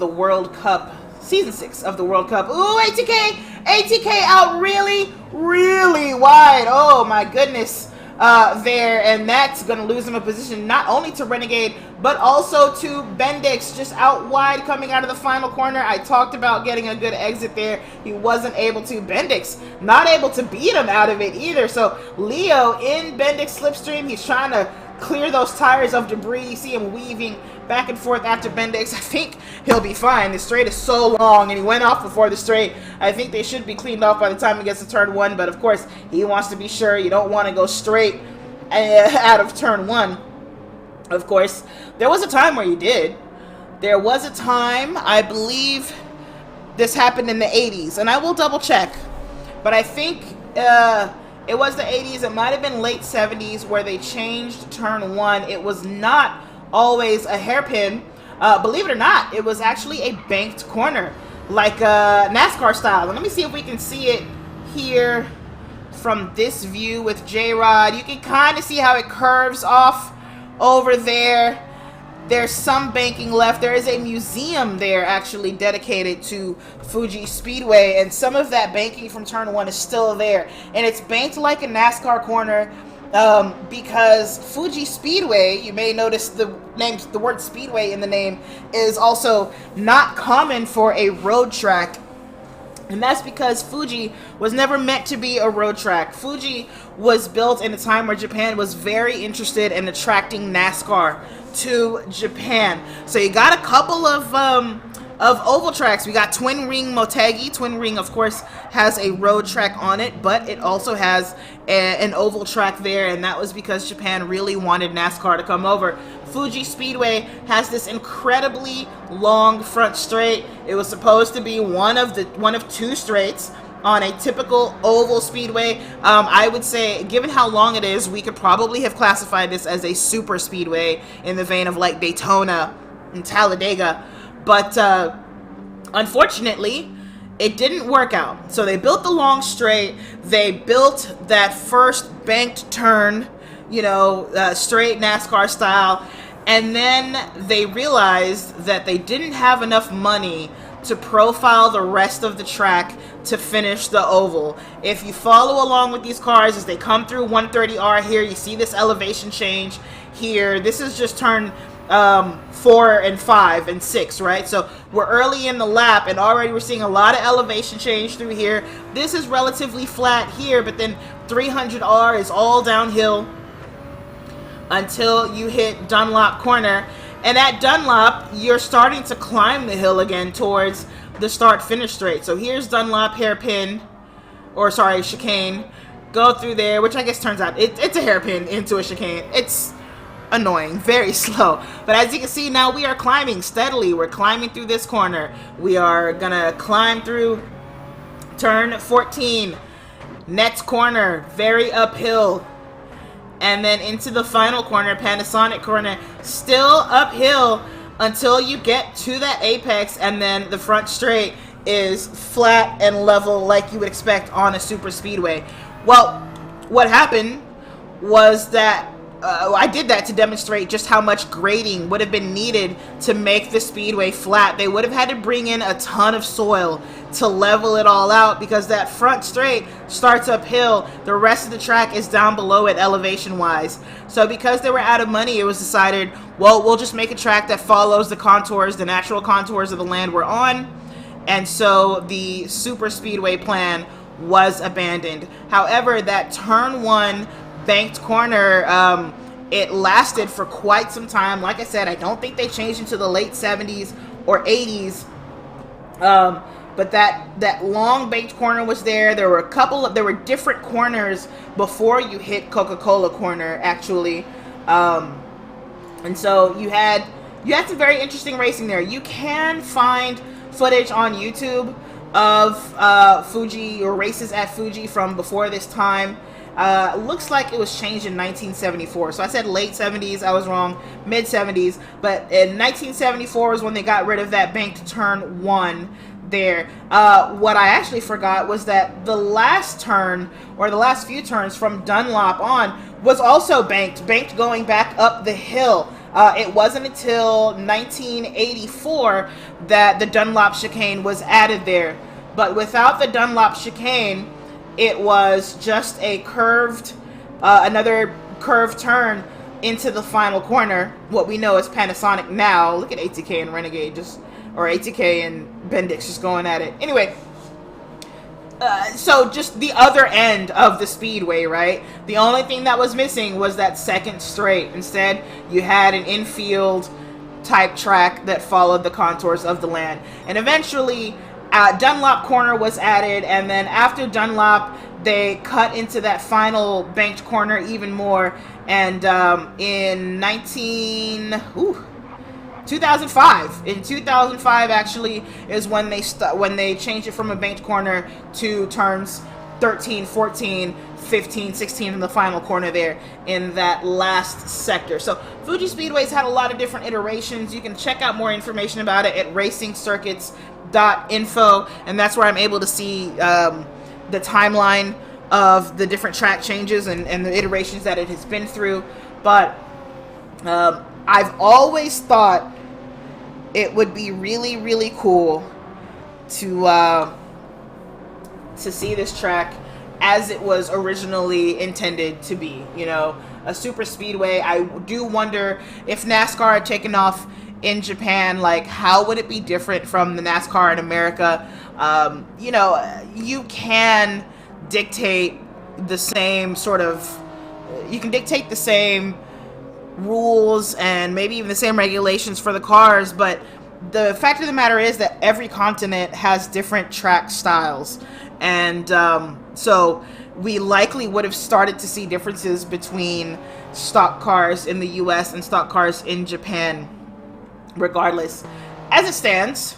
the World Cup, season 6 of the World Cup. Ooh, ATK out really, really wide. Oh my goodness, there, and that's gonna lose him a position not only to Renegade but also to Bendix, just out wide coming out of the final corner. I talked about getting a good exit there. He wasn't able to. Bendix not able to beat him out of it either. So Leo in Bendix slipstream. He's trying to clear those tires of debris. You see him weaving back and forth after Bendix. I think he'll be fine. The straight is so long, and he went off before the straight. I think they should be cleaned off by the time he gets to turn 1, but of course, he wants to be sure. You don't want to go straight out of turn 1. Of course, there was a time where you did. There was a time, I believe this happened in the 80s, and I will double check, but I think it was the 80s. It might have been late 70s where they changed turn 1. It was not always a hairpin. Believe it or not, it was actually a banked corner, like NASCAR style. And let me see if we can see it here from this view with J-Rod. You can kind of see how it curves off over there. There's some banking left. There is a museum there actually dedicated to Fuji Speedway, and some of that banking from turn 1 is still there. And it's banked like a NASCAR corner because Fuji Speedway, you may notice the word Speedway in the name, is also not common for a road track And that's because Fuji was never meant to be a road track. Fuji was built in a time where Japan was very interested in attracting NASCAR to Japan. So you got a couple of oval tracks. We got Twin Ring Motegi. Twin Ring, of course, has a road track on it, but it also has an oval track there, and that was because Japan really wanted NASCAR to come over. Fuji Speedway has this incredibly long front straight. It was supposed to be one of two straights on a typical oval speedway. I would say, given how long it is, we could probably have classified this as a super speedway in the vein of like Daytona and Talladega. But unfortunately, it didn't work out. So they built the long straight. They built that first banked turn, straight NASCAR style. And then they realized that they didn't have enough money to profile the rest of the track to finish the oval. If you follow along with these cars as they come through 130R here, you see this elevation change here. This is just turn 4 and 5 and 6, right? So we're early in the lap and already we're seeing a lot of elevation change through here. This is relatively flat here, but then 300R is all downhill until you hit Dunlop Corner. And at Dunlop, you're starting to climb the hill again towards the start-finish straight. So here's Dunlop hairpin, or sorry, chicane. Go through there, which I guess turns out it's a hairpin into a chicane. It's annoying, very slow. But as you can see, now we are climbing steadily. We're climbing through this corner. We are gonna climb through turn 14. Next corner, very uphill. And then into the final corner, Panasonic corner, still uphill until you get to that apex, and then the front straight is flat and level like you would expect on a super speedway. Well, what happened was that I did that to demonstrate just how much grading would have been needed to make the speedway flat. They would have had to bring in a ton of soil to level it all out, because that front straight starts uphill. The rest of the track is down below it elevation wise. So because they were out of money, it was decided, well, we'll just make a track that follows the contours, the natural contours of the land we're on. And so the super speedway plan was abandoned. However, that turn 1 banked corner, it lasted for quite some time. Like I said, I don't think they changed into the late 70s or 80s. But that long banked corner was there. There were different corners before you hit Coca-Cola corner, actually. And so you had some very interesting racing there. You can find footage on YouTube of Fuji, or races at Fuji from before this time. Looks like it was changed in 1974. So I said late 70s, I was wrong, mid 70s. But in 1974 is when they got rid of that banked turn 1 there. What I actually forgot was that the last turn, or the last few turns from Dunlop on, was also banked going back up the hill. It wasn't until 1984 that the Dunlop chicane was added there. But without the Dunlop chicane, it was just a another curved turn into the final corner. What we know as Panasonic now. Look at ATK and Renegade or ATK and Bendix just going at it. Anyway, so just the other end of the speedway, right? The only thing that was missing was that second straight. Instead, you had an infield type track that followed the contours of the land. And eventually, Dunlop corner was added, and then after Dunlop, they cut into that final banked corner even more. And in 2005, in 2005 actually is when they changed it from a banked corner to turns 13, 14, 15, 16 in the final corner there in that last sector. So Fuji Speedway's had a lot of different iterations. You can check out more information about it at racingcircuits.info, and that's where I'm able to see the timeline of the different track changes and the iterations that it has been through. But I've always thought it would be really, really cool to see this track as it was originally intended to be, a super speedway. I do wonder if NASCAR had taken off in Japan, like how would it be different from the NASCAR in America? You know, you can dictate the same sort of, you can dictate the same rules and maybe even the same regulations for the cars, but the fact of the matter is that every continent has different track styles, and so we likely would have started to see differences between stock cars in the US and stock cars in Japan regardless. As it stands,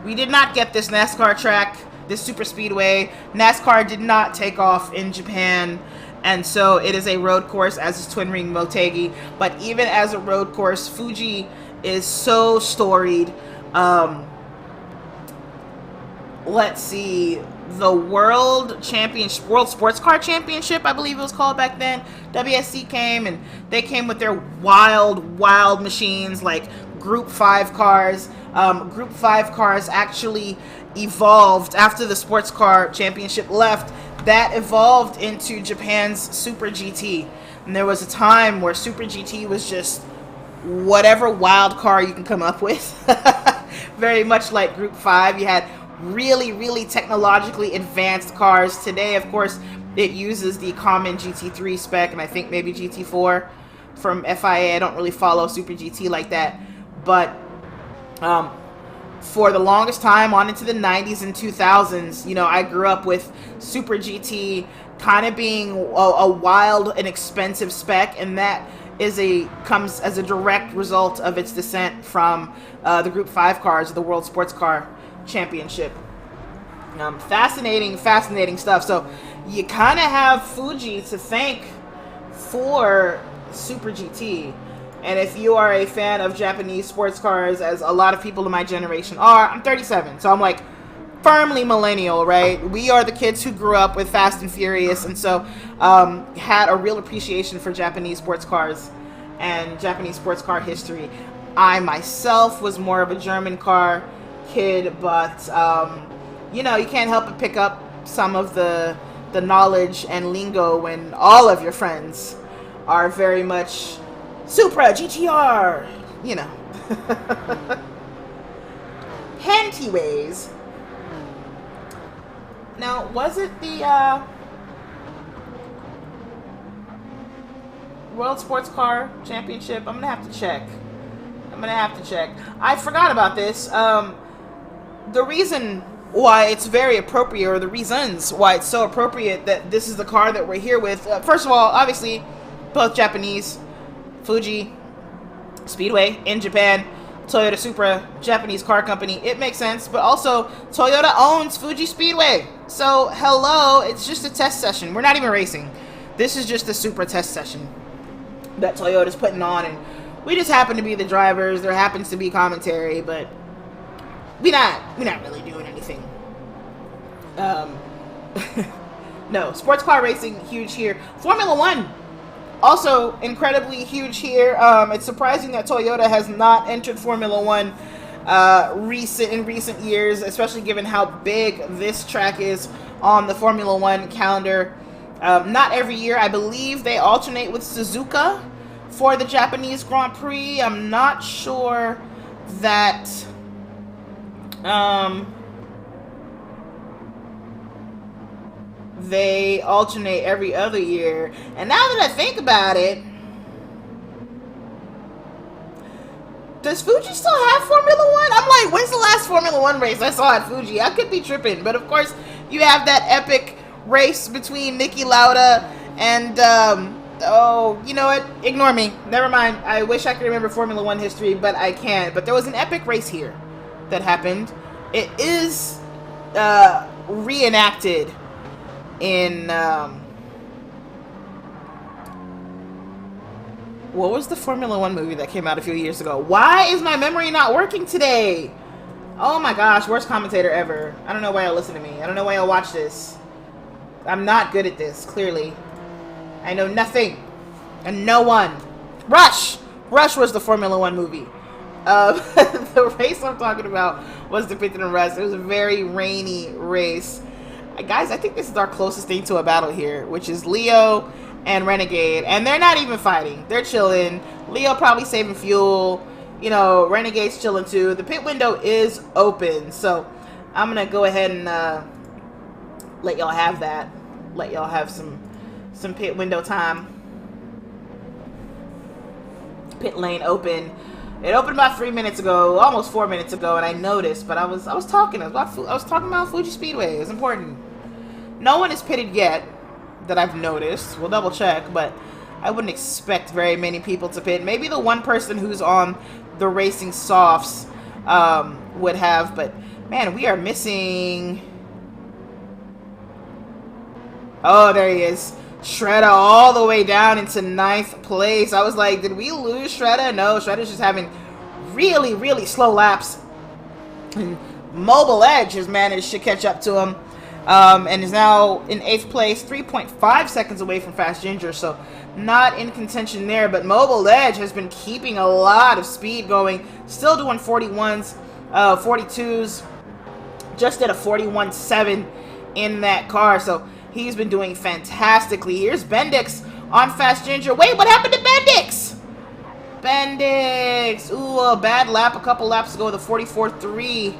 we did not get this NASCAR track, this super speedway. NASCAR did not take off in Japan, and so it is a road course, as is Twin Ring Motegi. But even as a road course, Fuji is so storied. Let's see, the World Sports Car Championship, I believe it was called back then. WSC came, and they came with their wild machines, like Group 5 cars. Group 5 cars actually evolved after the Sports Car Championship left. That evolved into Japan's Super GT. And there was a time where Super GT was just whatever wild car you can come up with. Very much like Group 5. You had really technologically advanced cars. Today, of course, it uses the common GT3 spec, and I think maybe GT4 from FIA. I don't really follow Super GT like that. But for the longest time, on into the 90s and 2000s, you know, I grew up with Super GT kind of being a wild and expensive spec, and that comes as a direct result of its descent from the Group 5 cars of the World Sports Car Championship. Fascinating stuff. So you kind of have Fuji to thank for Super GT. And if you are a fan of Japanese sports cars, as a lot of people in my generation are, I'm 37, so I'm like firmly millennial, right? We are the kids who grew up with Fast and Furious, and so had a real appreciation for Japanese sports cars and Japanese sports car history. I myself was more of a German car kid, but you know, you can't help but pick up some of the knowledge and lingo when all of your friends are very much Supra, GTR, you know. Pantyways. Now, was it the World Sports Car Championship? I'm gonna have to check. I forgot about this. The reason why it's very appropriate, or the reasons why it's so appropriate that this is the car that we're here with. First of all, obviously, both Japanese. Fuji Speedway in Japan, Toyota Supra, Japanese car company. It makes sense, but also Toyota owns Fuji Speedway. So, hello, it's just a test session. We're not even racing. This is just a Supra test session that Toyota's putting on, and we just happen to be the drivers. There happens to be commentary, but we're not really doing anything. No, sports car racing, huge here. Formula One, also incredibly huge here. It's surprising that Toyota has not entered Formula One in recent years, especially given how big this track is on the Formula One calendar. Not every year. I believe they alternate with Suzuka for the Japanese Grand Prix. I'm not sure that they alternate every other year. And now that I think about it, does Fuji still have Formula One? I'm like, when's the last Formula One race I saw at Fuji? I could be tripping, but of course you have that epic race between Niki Lauda and oh, you know what, ignore me, never mind. I wish I could remember Formula One history, but I can't. But there was an epic race here that happened. It is reenacted in what was the Formula One movie that came out a few years ago? Why is my memory not working today? Oh my gosh, worst commentator ever. I don't know why y'all listen to me. I don't know why y'all watch this. I'm not good at this, clearly. I know nothing and no one. Rush was the Formula One movie. The race I'm talking about was depicted in Rush. It was a very rainy race. Guys, I think this is our closest thing to a battle here, which is Leo and Renegade. And they're not even fighting. They're chilling. Leo probably saving fuel. You know, Renegade's chilling too. The pit window is open. So I'm gonna go ahead and let y'all have that. Let y'all have some pit window time. Pit lane open. It opened about 3 minutes ago, almost 4 minutes ago, and I noticed. But I was talking about Fuji Speedway. It was important. No one is pitted yet that I've noticed. We'll double check, but I wouldn't expect very many people to pit. Maybe the one person who's on the racing softs would have, but man, we are missing. Oh, there he is. Shredder all the way down into 9th place. I was like, did we lose Shredder? No, Shredder's just having really, really slow laps. And Mobile Edge has managed to catch up to him. And is now in 8th place, 3.5 seconds away from Fast Ginger. So not in contention there. But Mobile Edge has been keeping a lot of speed going. Still doing 41s, 42s. Just at a 41.7 in that car. So he's been doing fantastically. Here's Bendix on Fast Ginger. Wait, what happened to Bendix? Bendix. Ooh, a bad lap a couple laps ago with a 44.3.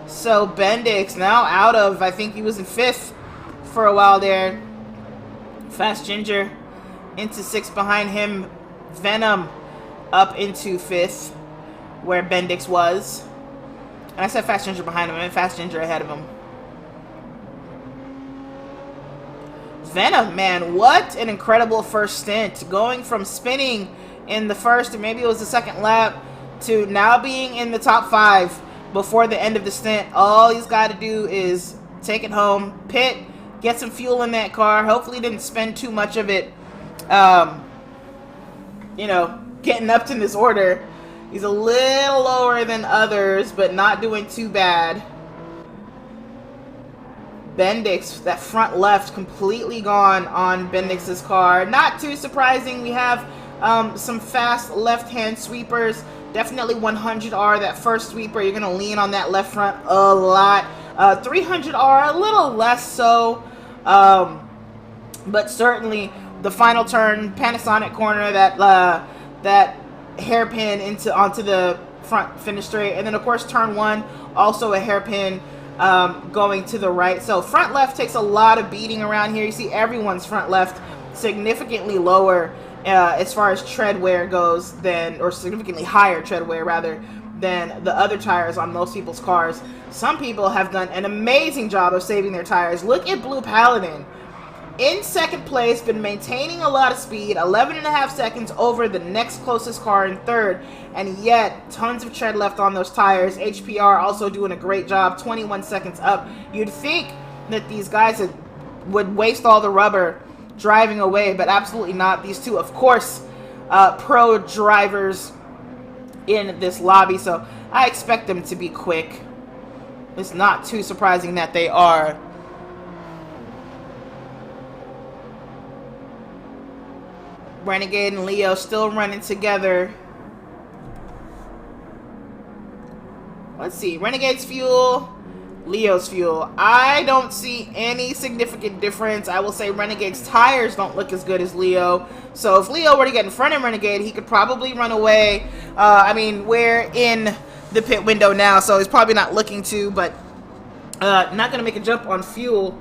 So Bendix now out of, I think he was in 5th for a while there. Fast Ginger into 6th behind him. Venom up into 5th where Bendix was. And I said Fast Ginger behind him. I meant Fast Ginger ahead of him. Venom, man, what an incredible first stint. Going from spinning in the first, or maybe it was the second lap, to now being in the top 5 before the end of the stint. All he's got to do is take it home, pit, get some fuel in that car. Hopefully didn't spend too much of it, you know, getting up to this order. He's a little lower than others, but not doing too bad. Bendix, that front left completely gone on Bendix's car. Not too surprising. We have some fast left-hand sweepers. Definitely 100R, that first sweeper. You're going to lean on that left front a lot. 300R, a little less so. But certainly the final turn, Panasonic corner, that hairpin onto the front finish straight. And then, of course, turn 1, also a hairpin going to the right. So front left takes a lot of beating around here. You see everyone's front left significantly lower as far as tread wear goes or significantly higher tread wear rather than the other tires on most people's cars. Some people have done an amazing job of saving their tires. Look at Blue Paladin. In second place, been maintaining a lot of speed, 11.5 seconds over the next closest car in third, and yet tons of tread left on those tires. HPR also doing a great job, 21 seconds up. You'd think that these guys would waste all the rubber driving away, but absolutely not. These two, of course, pro drivers in this lobby, so I expect them to be quick. It's not too surprising that they are. Renegade and Leo still running together. Let's see. Renegade's fuel, Leo's fuel. I don't see any significant difference. I will say Renegade's tires don't look as good as Leo. So if Leo were to get in front of Renegade, he could probably run away. I mean, we're in the pit window now, so he's probably not looking to, but not going to make a jump on fuel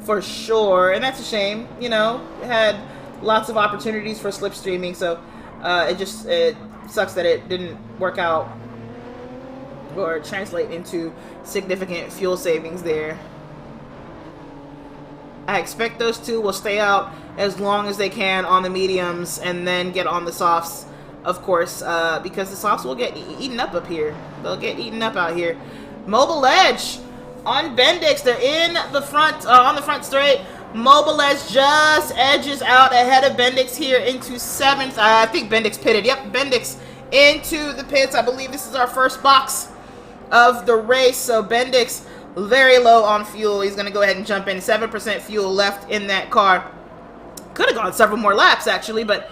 for sure. And that's a shame. You know, had lots of opportunities for slipstreaming, so it sucks that it didn't work out or translate into significant fuel savings there. I expect those two will stay out as long as they can on the mediums and then get on the softs, of course, because the softs will get eaten up here. They'll get eaten up out here. Mobile Edge on Bendix. They're in the front, on the front straight. Mobile Edge just edges out ahead of Bendix here into 7th. I think Bendix pitted. Yep, Bendix into the pits. I believe this is our first box of the race. So Bendix very low on fuel. He's going to go ahead and jump in. 7% fuel left in that car. Could have gone several more laps, actually, but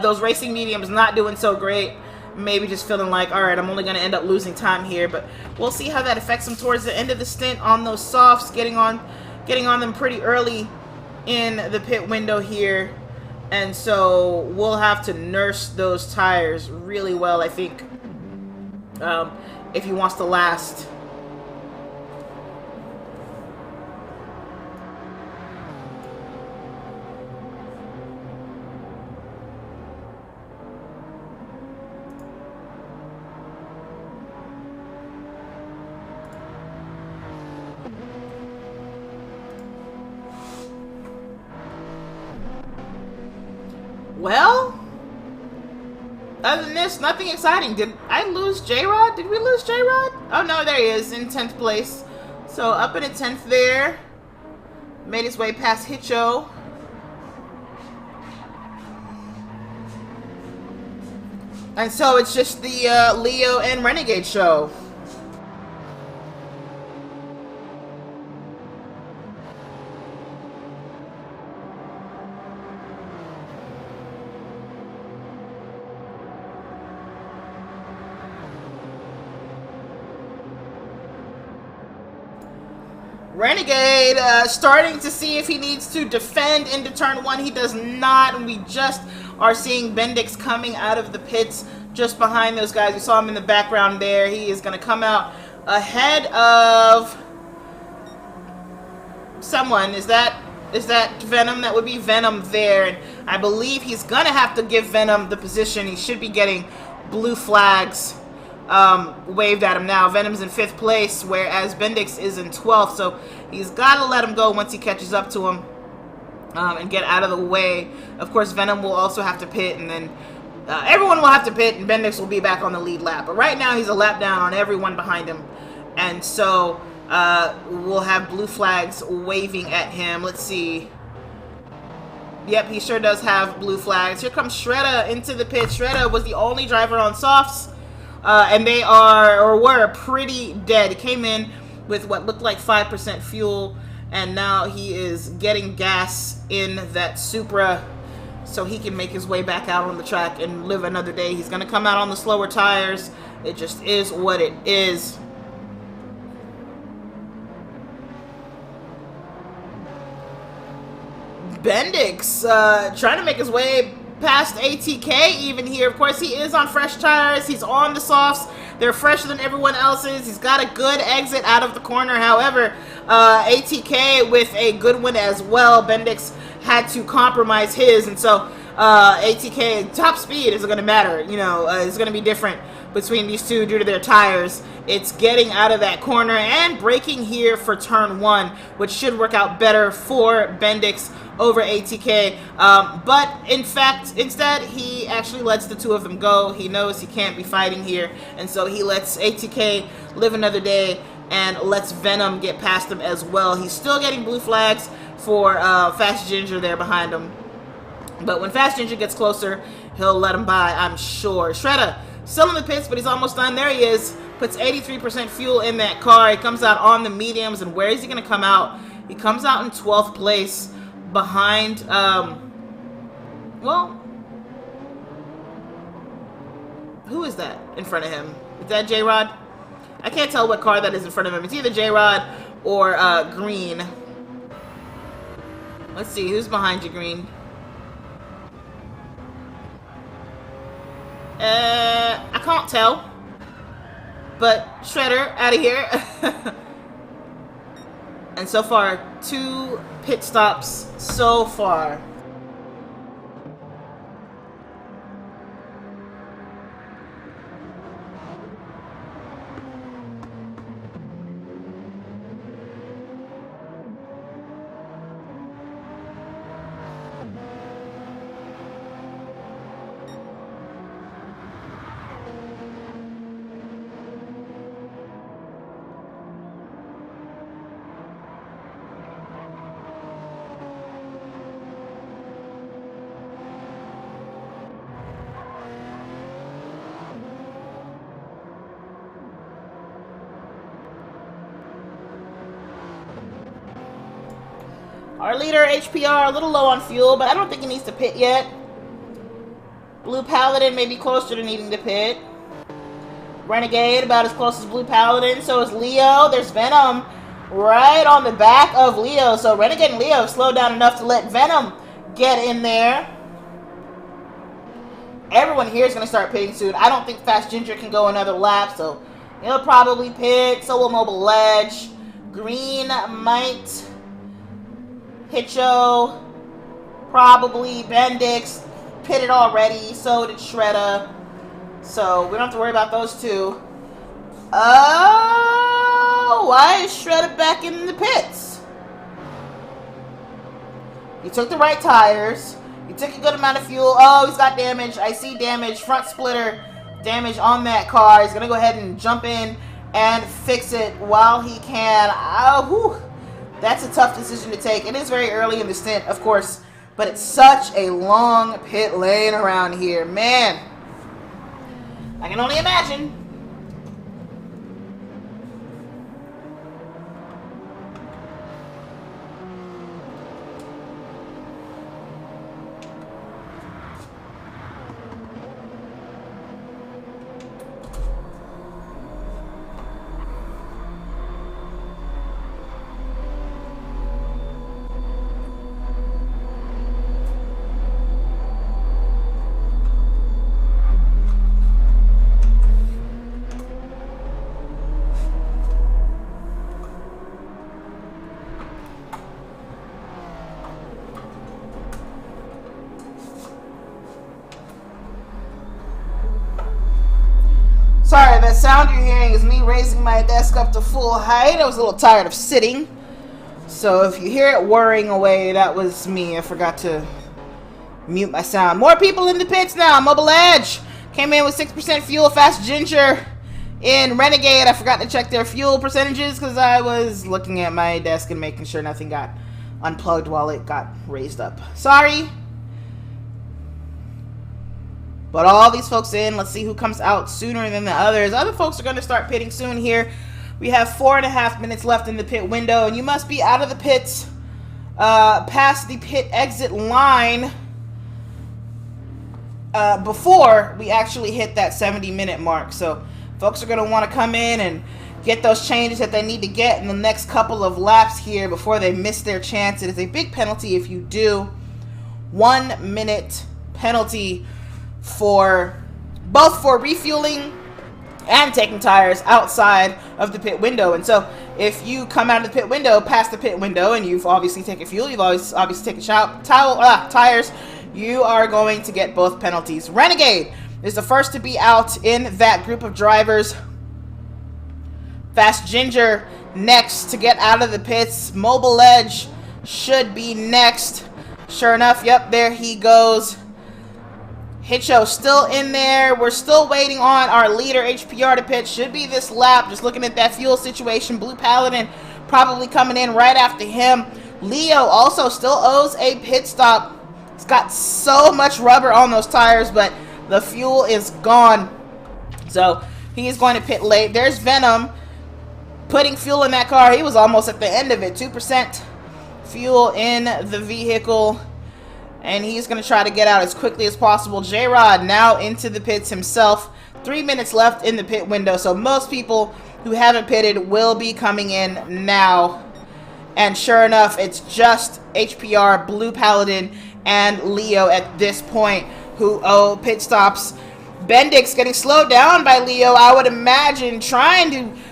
those racing mediums not doing so great. Maybe just feeling like, all right, I'm only going to end up losing time here. But we'll see how that affects him towards the end of the stint on those softs, getting on them pretty early in the pit window here. And so we'll have to nurse those tires really well, I think, if he wants to last Well, other than this, nothing exciting. Did I lose J-Rod? Did we lose J-Rod? Oh, no, there he is in 10th place. So up in the 10th there. Made his way past Hicho. And so it's just the Leo and Renegade show. Renegade starting to see if he needs to defend into turn 1. He does not, and we just are seeing Bendix coming out of the pits just behind those guys. We saw him in the background there. He is going to come out ahead of someone. Is that Venom? That would be Venom there, and I believe he's going to have to give Venom the position. He should be getting blue flags waved at him now. Venom's in 5th place, whereas Bendix is in 12th, so he's got to let him go once he catches up to him and get out of the way. Of course, Venom will also have to pit, and then everyone will have to pit, and Bendix will be back on the lead lap. But right now, he's a lap down on everyone behind him, and so we'll have blue flags waving at him. Let's see. Yep, he sure does have blue flags. Here comes Shredder into the pit. Shredder was the only driver on softs. And they are, or were, pretty dead. He came in with what looked like 5% fuel, and now he is getting gas in that Supra so he can make his way back out on the track and live another day. He's going to come out on the slower tires. It just is what it is. Bendix trying to make his way past ATK even here. Of course, he is on fresh tires. He's on the softs. They're fresher than everyone else's. He's got a good exit out of the corner. However, ATK with a good one as well. Bendix had to compromise his, and so ATK top speed isn't going to matter. You know, it's going to be different between these two due to their tires. It's getting out of that corner and braking here for turn 1, which should work out better for Bendix over ATK, but in fact, instead, he actually lets the two of them go. He knows he can't be fighting here, and so he lets ATK live another day and lets Venom get past him as well. He's still getting blue flags for Fast Ginger there behind him, but when Fast Ginger gets closer, he'll let him by, I'm sure. Shredder still in the pits, but he's almost done. There he is. Puts 83% fuel in that car. He comes out on the mediums, and where is he going to come out? He comes out in 12th place. Behind, well, who is that in front of him? Is that J-Rod? I can't tell what car that is in front of him. It's either J-Rod or Green. Let's see, who's behind you, Green? I can't tell. But Shredder, out of here. And so far, 2 pit stops so far. Our leader, HPR, a little low on fuel, but I don't think he needs to pit yet. Blue Paladin may be closer to needing to pit. Renegade about as close as Blue Paladin. So is Leo. There's Venom right on the back of Leo. So Renegade and Leo have slowed down enough to let Venom get in there. Everyone here is going to start pitting soon. I don't think Fast Ginger can go another lap, so he'll probably pit. So will Mobile Ledge. Green might. Hicho. Probably. Bendix pitted already. So did Shredder. So we don't have to worry about those two. Oh, why is Shredder back in the pits? He took the right tires. He Took a good amount of fuel. Oh, he's got damage. I see damage. Front splitter damage on that car. He's going to go ahead and jump in and fix it while he can. Oh, whew. That's a tough decision to take. It is very early in the stint, of course, but it's such a long pit lane around here. Man, I can only imagine. Sorry, that sound you're hearing is me raising my desk up to full height. I was a little tired of sitting. So if you hear it whirring away, that was me. I forgot to mute my sound. More people in the pits now. Mobile Edge came in with 6% fuel. Fast Ginger in Renegade. I forgot to check their fuel percentages because I was looking at my desk and making sure nothing got unplugged while it got raised up. Sorry. But all these folks in, let's see who comes out sooner than the others. Other folks are going to start pitting soon here. We have 4.5 minutes left in the pit window, and you must be out of the pits past the pit exit line before we actually hit that 70-minute mark. So folks are going to want to come in and get those changes that they need to get in the next couple of laps here before they miss their chance. It is a big penalty if you do. 1 minute penalty for both for refueling and taking tires outside of the pit window. And so if you come out of the pit window, past the pit window, and you've obviously taken fuel, you've obviously taken tires, you are going to get both penalties. Renegade is the first to be out in that group of drivers. Fast Ginger next to get out of the pits. Mobile Edge should be next. Sure enough, yep, there he goes. Hitcho still in there. We're still waiting on our leader, HPR, to pit. Should be this lap. Just looking at that fuel situation. Blue Paladin probably coming in right after him. Leo also still owes a pit stop. He's got so much rubber on those tires, but the fuel is gone. So he is going to pit late. There's Venom putting fuel in that car. He was almost at the end of it. 2% fuel in the vehicle. And he's going to try to get out as quickly as possible. J-Rod now into the pits himself. 3 minutes left in the pit window. So most people who haven't pitted will be coming in now. And sure enough, it's just HPR, Blue Paladin, and Leo at this point who owe pit stops. Bendix getting slowed down by Leo, I would imagine, trying to,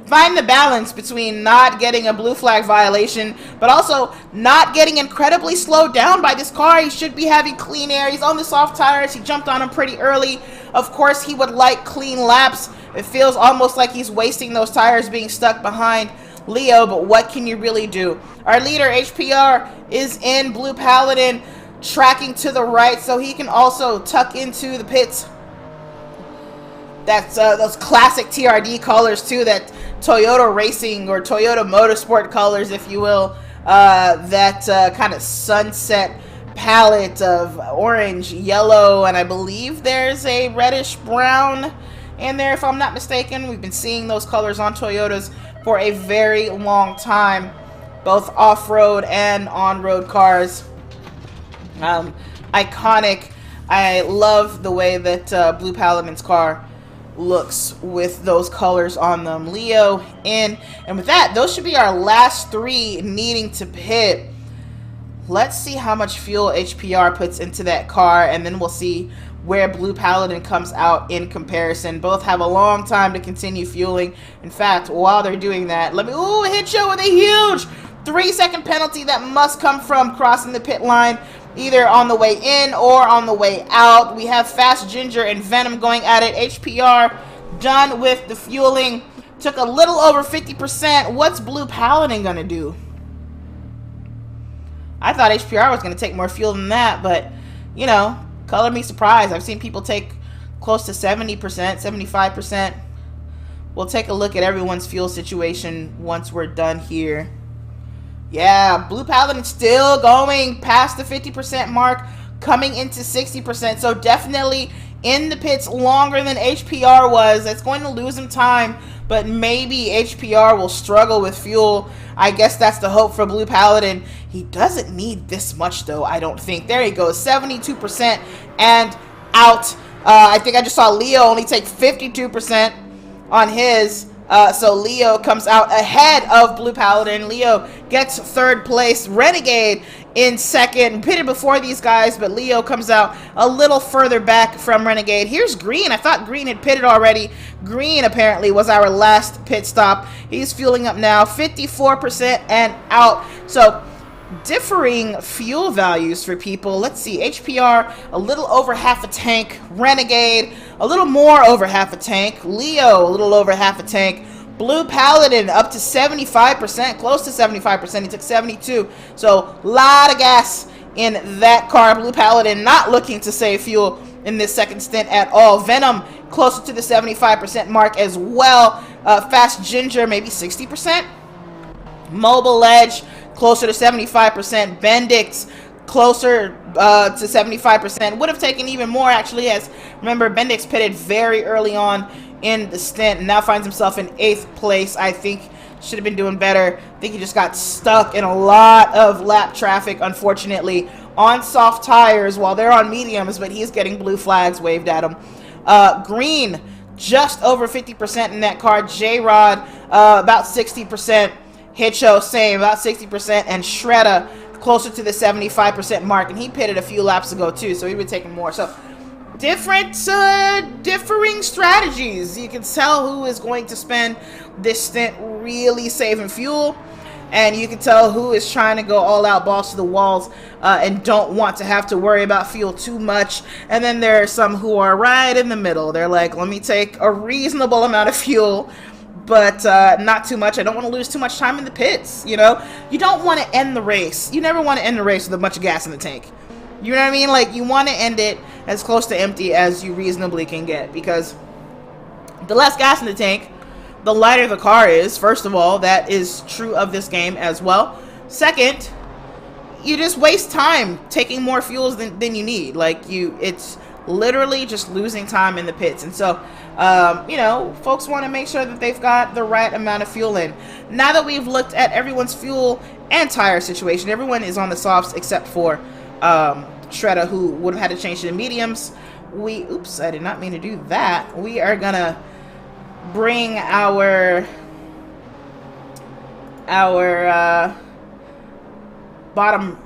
find the balance between not getting a blue flag violation, but also not getting incredibly slowed down by this car. He should be having clean air. He's on the soft tires. He jumped on him pretty early. Of course, he would like clean laps. It feels almost like he's wasting those tires being stuck behind Leo, but what can you really do? Our leader, HPR, is in. Blue Paladin tracking to the right so he can also tuck into the pits. That's those classic TRD colors too, that Toyota Racing or Toyota Motorsport colors, if you will. That kind of sunset palette of orange, yellow, and I believe there's a reddish brown in there, if I'm not mistaken. We've been seeing those colors on Toyotas for a very long time, both off-road and on-road cars. Iconic. I love the way that Blue Paladin's car looks with those colors on them. Leo in, and with that, those should be our last three needing to pit. Let's see how much fuel HPR puts into that car, and then we'll see where Blue Paladin comes out in comparison. Both have a long time to continue fueling. In fact, while they're doing that, hit you with a huge 3-second penalty that must come from crossing the pit line, either on the way in or on the way out. We have Fast Ginger and Venom going at it. HPR done with the fueling. Took a little over 50%. What's Blue Paladin gonna do? I thought HPR was going to take more fuel than that, but, you know, color me surprised. I've seen people take close to 70%, 75%. We'll take a look at everyone's fuel situation once we're done here. Yeah, Blue Paladin still going past the 50% mark, coming into 60%. So definitely in the pits longer than HPR was. That's going to lose him time, but maybe HPR will struggle with fuel. I guess that's the hope for Blue Paladin. He doesn't need this much, though, I don't think. There he goes, 72% and out. I think I just saw Leo only take 52% on his. So Leo comes out ahead of Blue Paladin. Leo gets third place. Renegade in second, pitted before these guys, but Leo comes out a little further back from Renegade. Here's Green. I thought Green had pitted already. Green apparently was our last pit stop. He's fueling up now, 54% and out. So differing fuel values for people. Let's see, HPR a little over half a tank, Renegade a little more over half a tank, Leo a little over half a tank, Blue Paladin up to 75%, close to 75%. He took 72, so a lot of gas in that car. Blue Paladin not looking to save fuel in this second stint at all. Venom closer to the 75% mark as well. Fast Ginger maybe 60%. Mobile Edge closer to 75%. Bendix closer to 75%. Would have taken even more, actually, as remember, Bendix pitted very early on in the stint and now finds himself in 8th place. I think should have been doing better. I think he just got stuck in a lot of lap traffic, unfortunately, on soft tires while they're on mediums, but he's getting blue flags waved at him. Green, just over 50% in that car. J-Rod, about 60%. Hitcho, same, about 60%, and Shredder closer to the 75% mark, and he pitted a few laps ago too, so he would be taking more. So different, differing strategies. You can tell who is going to spend this stint really saving fuel, and you can tell who is trying to go all out, balls to the walls, and don't want to have to worry about fuel too much. And then there are some who are right in the middle. They're like, let me take a reasonable amount of fuel, but not too much. I don't want to lose too much time in the pits, you know? You don't want to end the race. You never want to end the race with a bunch of gas in the tank. You know what I mean? Like, you want to end it as close to empty as you reasonably can get, because the less gas in the tank, the lighter the car is. First of all, that is true of this game as well. Second, you just waste time taking more fuels than you need. Like, it's literally just losing time in the pits. And so, you know, folks want to make sure that they've got the right amount of fuel in. Now that we've looked at everyone's fuel and tire situation, everyone is on the softs except for Shredder, who would have had to change to the mediums. Oops, I did not mean to do that. We are gonna bring our bottom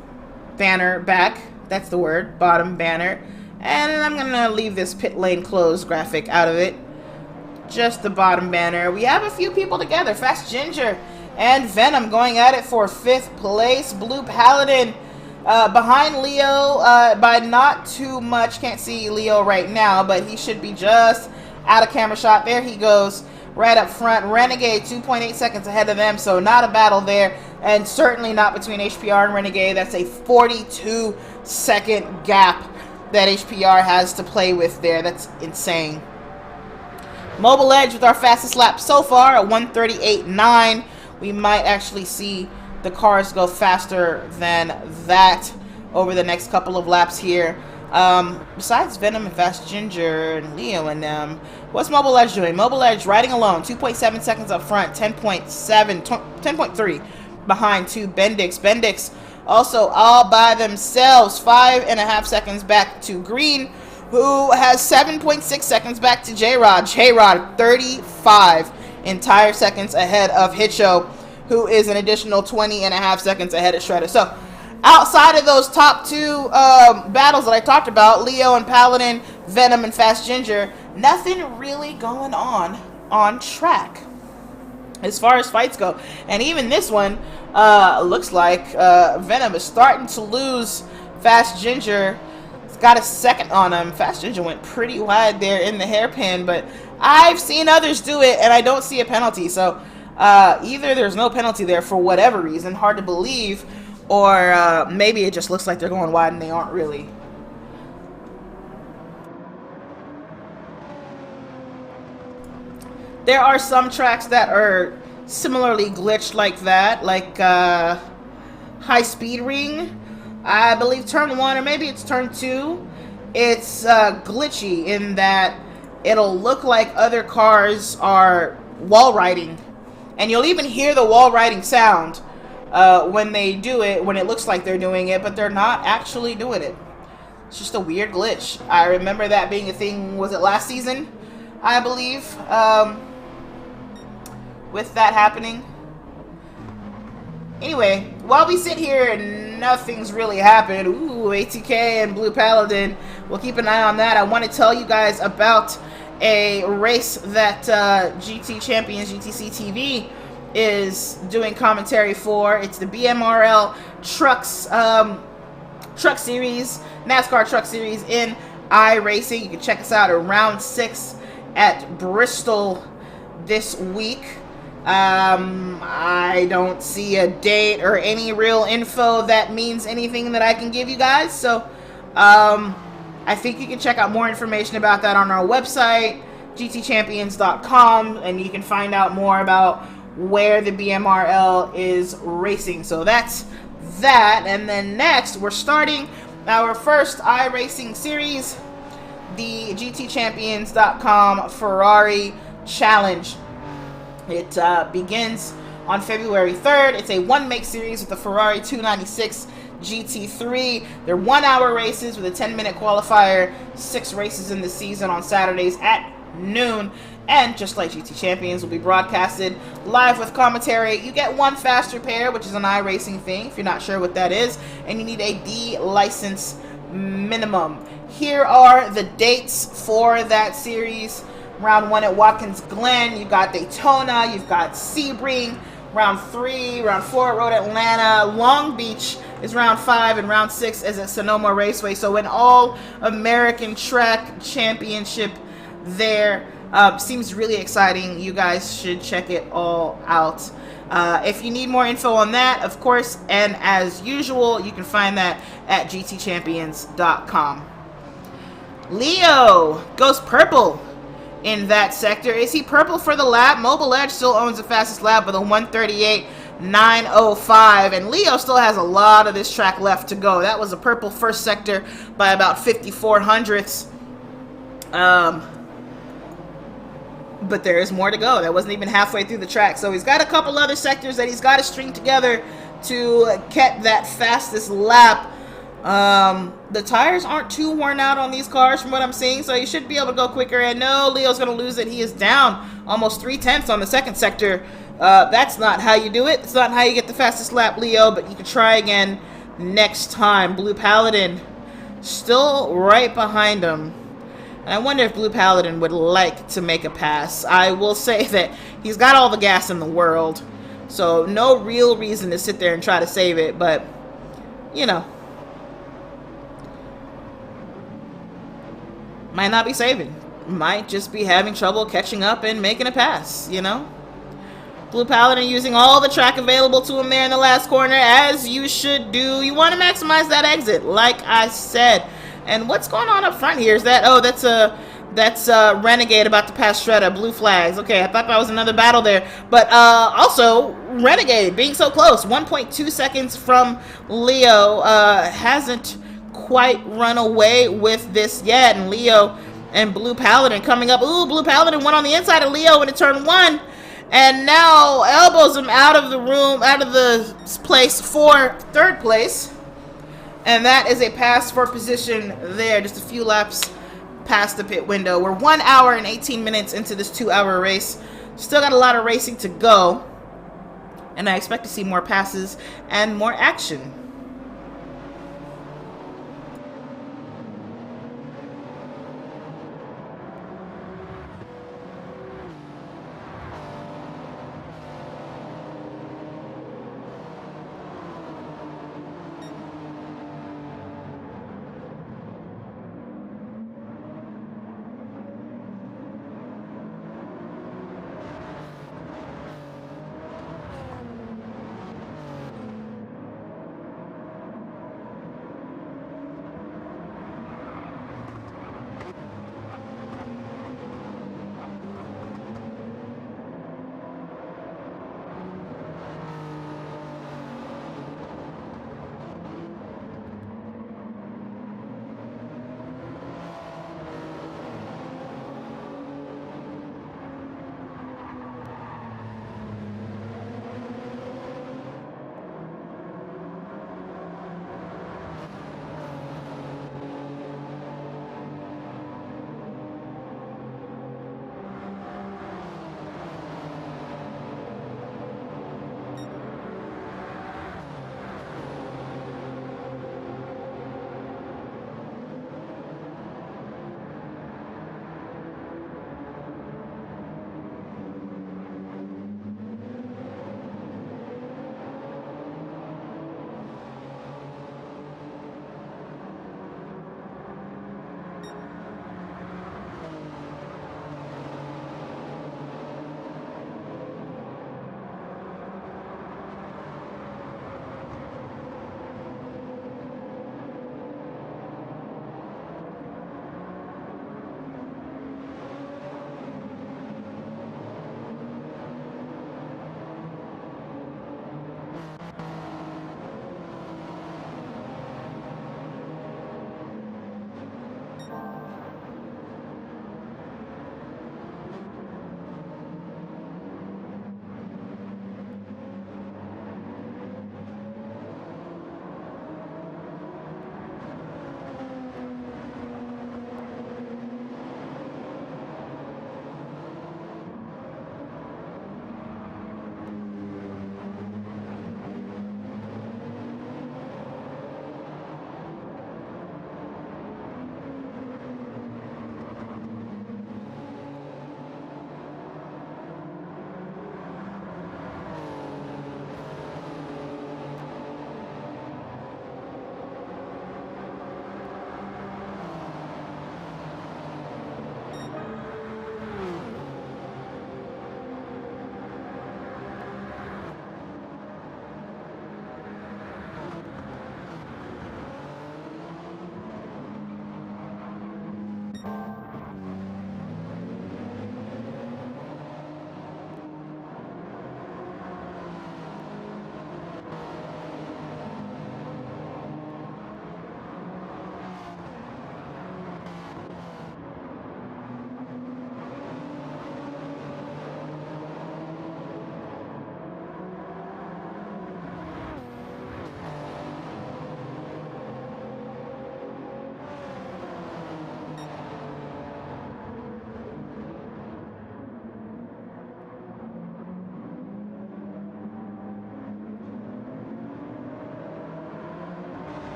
banner back. That's the word, bottom banner. And I'm gonna leave this pit lane closed graphic out of it. Just the bottom banner. We have a few people together. Fast Ginger and Venom going at it for 5th place. Blue Paladin behind Leo by not too much. Can't see Leo right now, but he should be just out of camera shot. There he goes, right up front. Renegade 2.8 seconds ahead of them, so not a battle there, and certainly not between HPR and Renegade. That's a 42-second gap that HPR has to play with there. That's insane. Mobile Edge with our fastest lap so far at 1:38.9. We might actually see the cars go faster than that over the next couple of laps here. Besides Venom and Fast Ginger and Leo and them, what's Mobile Edge doing? Mobile Edge riding alone, 2.7 seconds up front, 10.3 behind two Bendix. Bendix also all by themselves, 5.5 seconds back to Green, who has 7.6 seconds back to J-Rod. J-Rod 35 entire seconds ahead of Hitcho, who is an additional 20.5 seconds ahead of Shredder. So outside of those top two battles that I talked about, Leo and Paladin, Venom and Fast Ginger, nothing really going on track as far as fights go. And even this one looks like Venom is starting to lose Fast Ginger. It's got a second on him. Fast Ginger went pretty wide there in the hairpin, but I've seen others do it, and I don't see a penalty. So either there's no penalty there for whatever reason, hard to believe, Or maybe it just looks like they're going wide and they aren't really. There are some tracks that are similarly glitched like that, like High Speed Ring. I believe turn 1, or maybe it's turn 2. It's glitchy in that it'll look like other cars are wall riding. And you'll even hear the wall riding sound when they do it, when it looks like they're doing it, but they're not actually doing it. It's just a weird glitch. I remember that being a thing, was it last season? I believe. With that happening. Anyway, while we sit here and nothing's really happened, ooh, ATK and Blue Paladin, we'll keep an eye on that. I want to tell you guys about a race that GT Champions, GTC TV, is doing commentary for. It's the BMRL Trucks Truck Series, NASCAR Truck Series in iRacing. You can check us out at round 6 at Bristol this week. I don't see a date or any real info that means anything that I can give you guys. So, I think you can check out more information about that on our website, GTCHAMPIONS.com, and you can find out more about where the BMRL is racing. So that's that. And then next, we're starting our first iRacing series, the GTChampions.com Ferrari Challenge. It begins on February 3rd. It's a one-make series with the Ferrari 296 GT3. They're 1-hour races with a 10-minute qualifier, 6 races in the season on Saturdays at noon. And just like GT Champions will be broadcasted live with commentary, you get one faster pair, which is an iRacing thing, if you're not sure what that is, and you need a D license minimum. Here are the dates for that series. Round 1 at Watkins Glen, you got Daytona, you've got Sebring. Round 3, round 4 at Road Atlanta. Long Beach is round 5, and round 6 is at Sonoma Raceway. So an all-American track championship there. Seems really exciting. You guys should check it all out. If you need more info on that, of course, and as usual, you can find that at GTChampions.com. Leo goes purple in that sector. Is he purple for the lap? Mobile Edge still owns the fastest lap with a 1:38.905, and Leo still has a lot of this track left to go. That was a purple first sector by about 54 hundredths. But there is more to go. That wasn't even halfway through the track. So he's got a couple other sectors that he's got to string together to get that fastest lap. The tires aren't too worn out on these cars from what I'm seeing, so you should be able to go quicker. And no, Leo's going to lose it. He is down almost 3/10 on the second sector. That's not how you do it. It's not how you get the fastest lap, Leo, but you can try again next time. Blue Paladin still right behind him. And I wonder if Blue Paladin would like to make a pass. I will say that he's got all the gas in the world, so no real reason to sit there and try to save it, but, you know, might not be saving. Might just be having trouble catching up and making a pass, you know? Blue Paladin using all the track available to him there in the last corner, as you should do. You want to maximize that exit, like I said. And what's going on up front here? Is that, oh, that's Renegade about to pass Shredder. Blue flags. Okay, I thought that was another battle there. But also, Renegade being so close. 1.2 seconds from Leo. Hasn't quite run away with this yet. And Leo and Blue Paladin coming up. Ooh, Blue Paladin went on the inside of Leo into turn 1. And now elbows him out of the room, out of the place for third place. And that is a pass for position there, just a few laps past the pit window. We're 1 hour and 18 minutes into this 2-hour race. Still got a lot of racing to go. And I expect to see more passes and more action.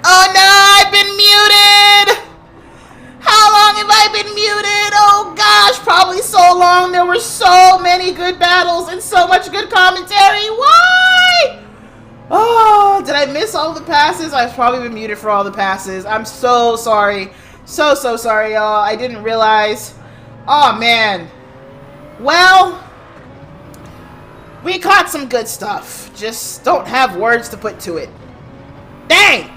Oh no, I've been muted! How long have I been muted? Oh gosh, probably so long. There were so many good battles and so much good commentary. Why? Oh, did I miss all the passes? I've probably been muted for all the passes. I'm so sorry. So sorry, y'all. I didn't realize. Oh, man. Well, we caught some good stuff. Just don't have words to put to it. Dang!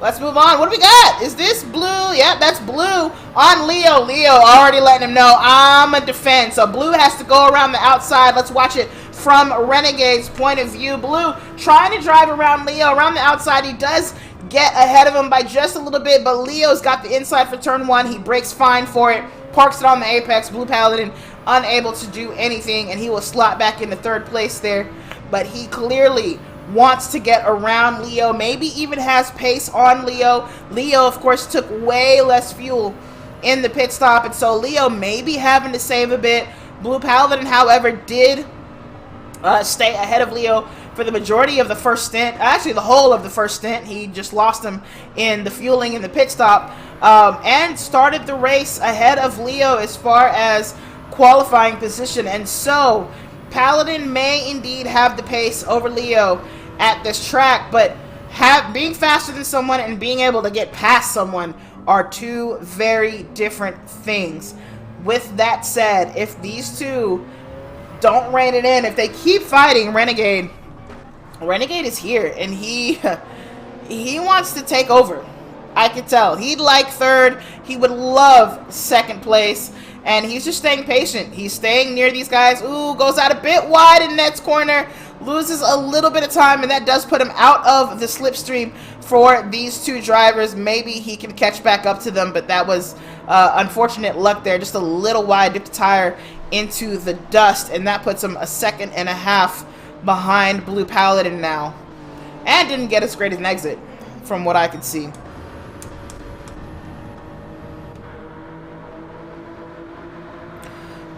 Let's move on. What do we got? Is this blue? Yep, that's blue on Leo. Leo already letting him know I'm a defense. So blue has to go around the outside. Let's watch it from Renegade's point of view. Blue trying to drive around Leo around the outside. He does get ahead of him by just a little bit, but Leo's got the inside for turn one. He brakes fine for it, parks it on the apex. Blue Paladin unable to do anything, and he will slot back into third place there. But he clearly wants to get around Leo, maybe even has pace on Leo. Leo, of course, took way less fuel in the pit stop, and so Leo may be having to save a bit. Blue Paladin, however, did stay ahead of Leo for the majority of the first stint. Actually, the whole of the first stint. He just lost him in the fueling in the pit stop, and started the race ahead of Leo as far as qualifying position. And so Paladin may indeed have the pace over Leo at this track, but being faster than someone and being able to get past someone are two very different things. With that said, if these two don't rein it in, if they keep fighting, Renegade is here, and he wants to take over. I could tell. He'd like third. He would love second place. And he's just staying patient. He's staying near these guys. Ooh, goes out a bit wide in Net's corner. Loses a little bit of time, and that does put him out of the slipstream for these two drivers. Maybe he can catch back up to them, but that was unfortunate luck there. Just a little wide, dipped the tire into the dust, and that puts him a second and a half behind Blue Paladin now. And didn't get as great an exit, from what I could see.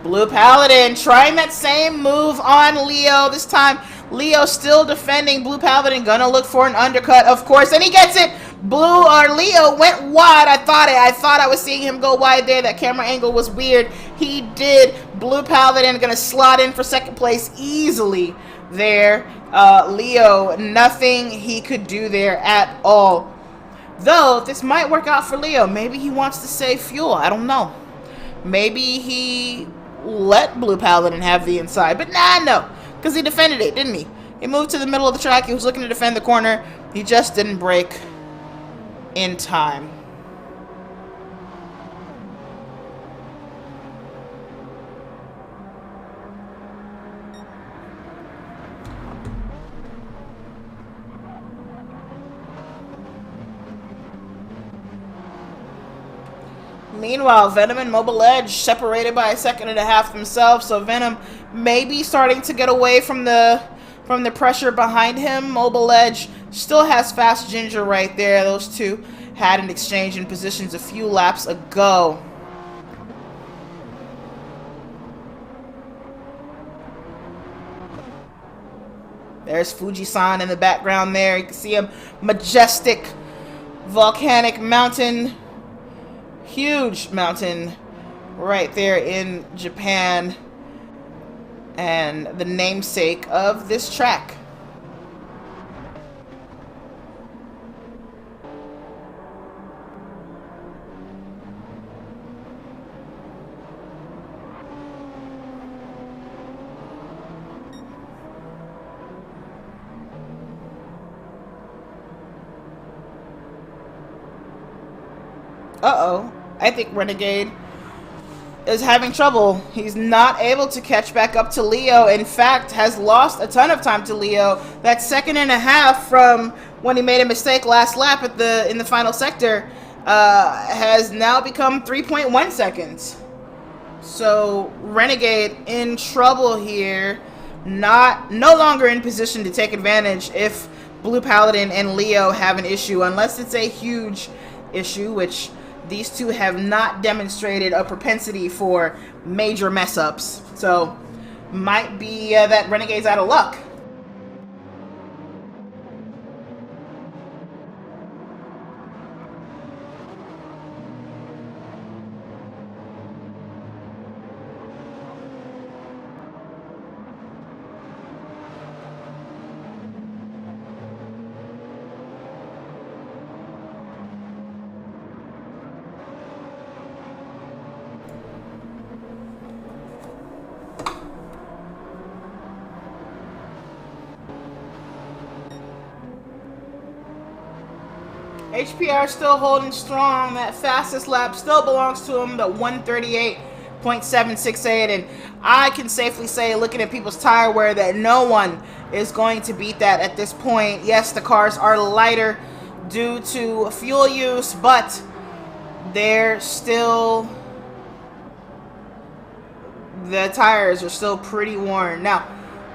Blue Paladin trying that same move on Leo. This time, Leo still defending. Blue Paladin gonna look for an undercut, of course, and he gets it. Leo went wide. I thought I was seeing him go wide there. That camera angle was weird. He did. Blue Paladin gonna slot in for second place easily there. Leo, nothing he could do there at all. Though, this might work out for Leo. Maybe he wants to save fuel. I don't know. Maybe he let Blue Paladin have the inside, but no, because he defended it, didn't he? He moved to the middle of the track. He was looking to defend the corner. He just didn't brake in time. Meanwhile, Venom and Mobile Edge separated by a second and a half themselves, so Venom may be starting to get away from the pressure behind him. Mobile Edge still has Fast Ginger right there. Those two had an exchange in positions a few laps ago. There's Fuji-san in the background there. You can see a majestic volcanic mountain. Huge mountain right there in Japan, and the namesake of this track. Uh-oh. I think Renegade is having trouble. He's not able to catch back up to Leo. In fact, has lost a ton of time to Leo. That second and a half from when he made a mistake last lap in the final sector has now become 3.1 seconds. So Renegade in trouble here. No longer in position to take advantage if Blue Paladin and Leo have an issue, unless it's a huge issue, which these two have not demonstrated a propensity for major mess-ups. So, might be that Renegade's out of luck. HPR still holding strong. That fastest lap still belongs to him, the 138.768. And I can safely say, looking at people's tire wear, that no one is going to beat that at this point. Yes, the cars are lighter due to fuel use, but they're still... the tires are still pretty worn. Now,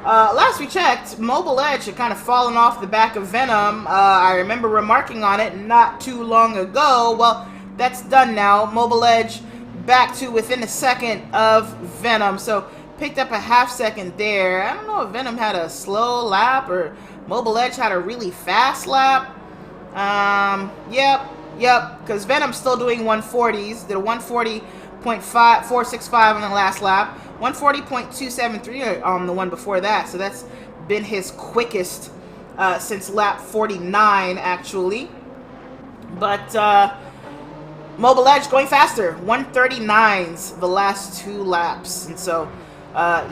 last we checked, Mobile Edge had kind of fallen off the back of Venom. I remember remarking on it not too long ago. Well, that's done now. Mobile Edge back to within a second of Venom. So, picked up a half second there. I don't know if Venom had a slow lap or Mobile Edge had a really fast lap. Yep, because Venom's still doing 140s. Did a 140.465 on the last lap. 140.273 on the one before that. So that's been his quickest since lap 49, actually. But Mobile Edge going faster. 139s the last 2 laps. And so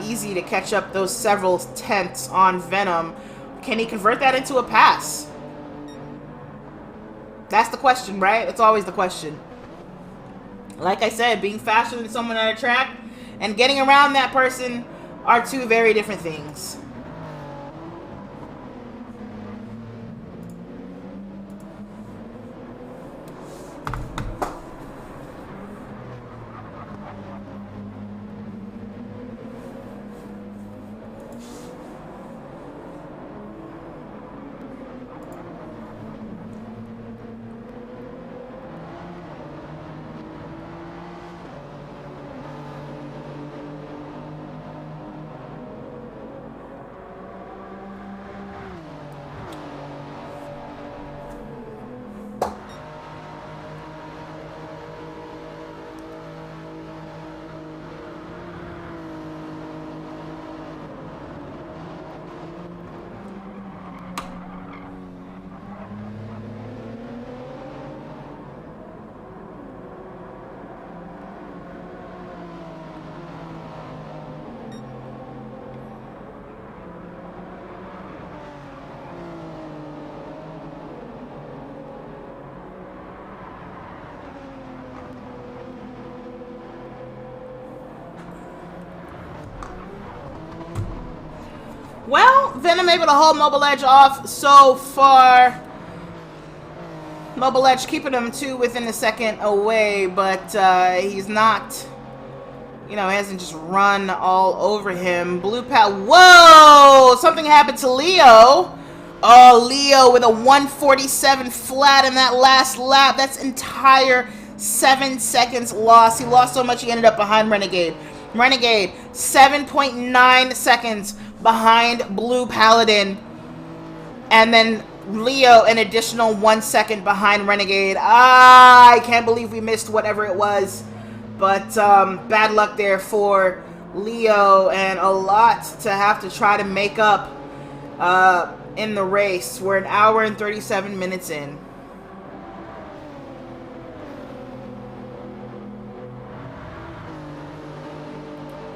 easy to catch up those several tenths on Venom. Can he convert that into a pass? That's the question, right? It's always the question. Like I said, being faster than someone at a track and getting around that person are 2 very different things. Well, Venom able to hold Mobile Edge off so far. Mobile Edge keeping him 2 within a second away, but he's not, you know, he hasn't just run all over him. Blue Pal, whoa! Something happened to Leo. Oh, Leo with a 147 flat in that last lap. That's entire 7 seconds lost. He lost so much he ended up behind Renegade. Renegade, 7.9 seconds behind Blue Paladin. And then Leo, an additional 1 second behind Renegade. I can't believe we missed whatever it was. But bad luck there for Leo. And a lot to have to try to make up in the race. We're an hour and 37 minutes in.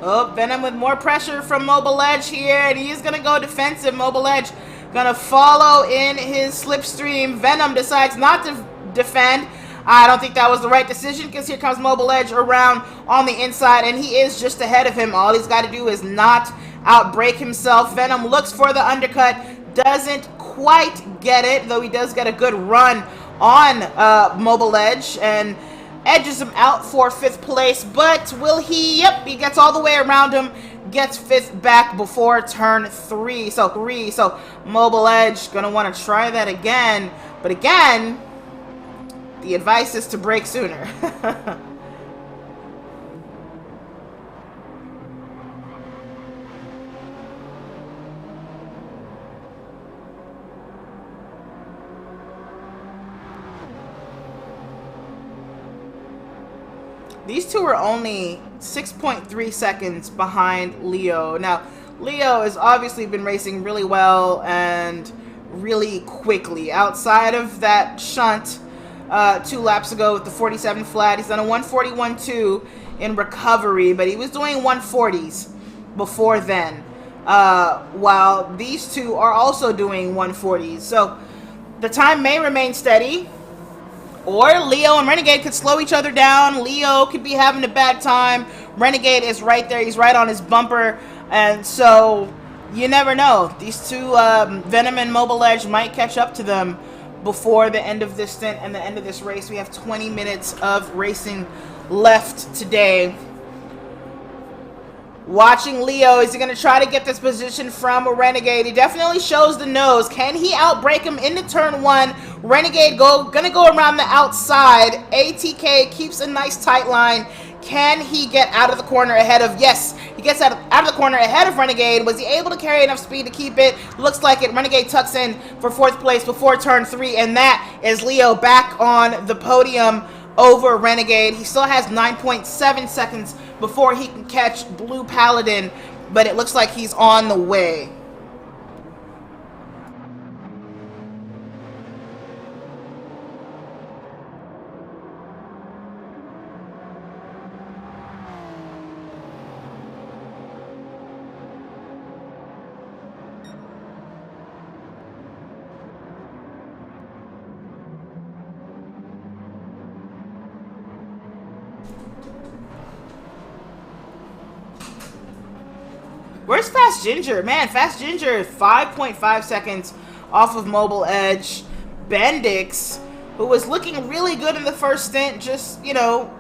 Oh, Venom with more pressure from Mobile Edge here, and he's going to go defensive. Mobile Edge going to follow in his slipstream. Venom decides not to defend. I don't think that was the right decision, because here comes Mobile Edge around on the inside, and he is just ahead of him. All he's got to do is not outbrake himself. Venom looks for the undercut, doesn't quite get it, though he does get a good run on Mobile Edge, and edges him out for 5th place, but will he? Yep, he gets all the way around him, gets 5th back before turn 3. So Mobile Edge gonna want to try that again, but again, the advice is to brake sooner. These two are only 6.3 seconds behind Leo. Now, Leo has obviously been racing really well and really quickly. Outside of that shunt 2 laps ago with the 47 flat, he's done a 141.2 in recovery, but he was doing 140s before then, while these two are also doing 140s. So the time may remain steady. Or Leo and Renegade could slow each other down. Leo could be having a bad time. Renegade is right there. He's right on his bumper. And so, you never know. These two, Venom and Mobile Edge, might catch up to them before the end of this stint and the end of this race. We have 20 minutes of racing left today. Watching Leo, is he going to try to get this position from a Renegade? He definitely shows the nose. Can he outbrake him into turn one? Renegade gonna go around the outside. ATK keeps a nice tight line. Can he get out of the corner ahead of, yes, he gets out of the corner ahead of Renegade. Was he able to carry enough speed to keep it? Looks like it. Renegade tucks in for 4th place before turn 3, and that is Leo back on the podium over Renegade. He still has 9.7 seconds before he can catch Blue Paladin, but it looks like he's on the way. Where's Fast Ginger? Man, Fast Ginger, 5.5 seconds off of Mobile Edge. Bendix, who was looking really good in the first stint, just, you know,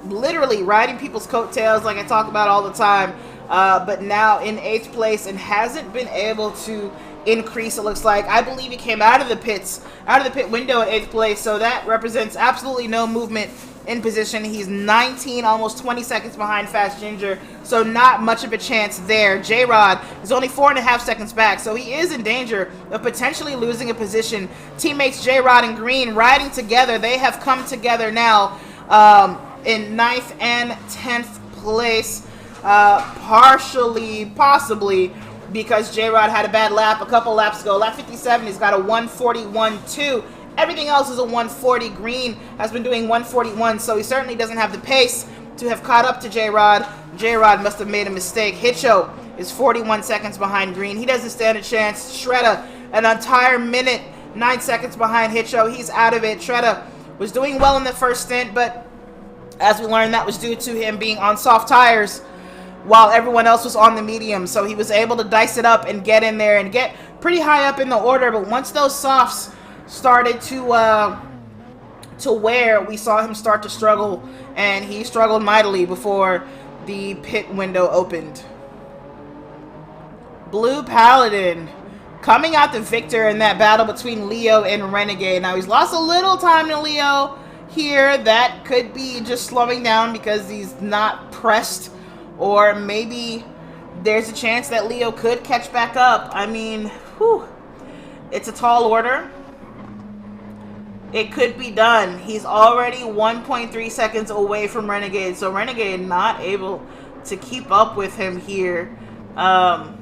literally riding people's coattails like I talk about all the time, but now in 8th place and hasn't been able to increase, it looks like. I believe he came out of the pit window at 8th place, so that represents absolutely no movement in position. He's 19, almost 20 seconds behind Fast Ginger, so not much of a chance there. J-Rod is only 4.5 seconds back, so he is in danger of potentially losing a position. Teammates J-Rod and Green riding together. They have come together now in 9th and 10th place, possibly because J-Rod had a bad lap a couple laps ago. Lap 57, he's got a 141.2. Everything else is a 140. Green has been doing 141, so he certainly doesn't have the pace to have caught up to J-Rod. J-Rod must have made a mistake. Hitcho is 41 seconds behind Green. He doesn't stand a chance. Shredder, an entire minute, 9 seconds behind Hitcho. He's out of it. Shredder was doing well in the first stint, but as we learned, that was due to him being on soft tires while everyone else was on the medium. So he was able to dice it up and get in there and get pretty high up in the order, but once those softs started to wear, we saw him start to struggle, and he struggled mightily before the pit window opened. Blue Paladin coming out the victor in that battle between Leo and Renegade. Now he's lost a little time to Leo here. That could be just slowing down because he's not pressed, or maybe there's a chance that Leo could catch back up. I mean, whew, it's a tall order. It could be done. He's already 1.3 seconds away from Renegade, so Renegade not able to keep up with him here. And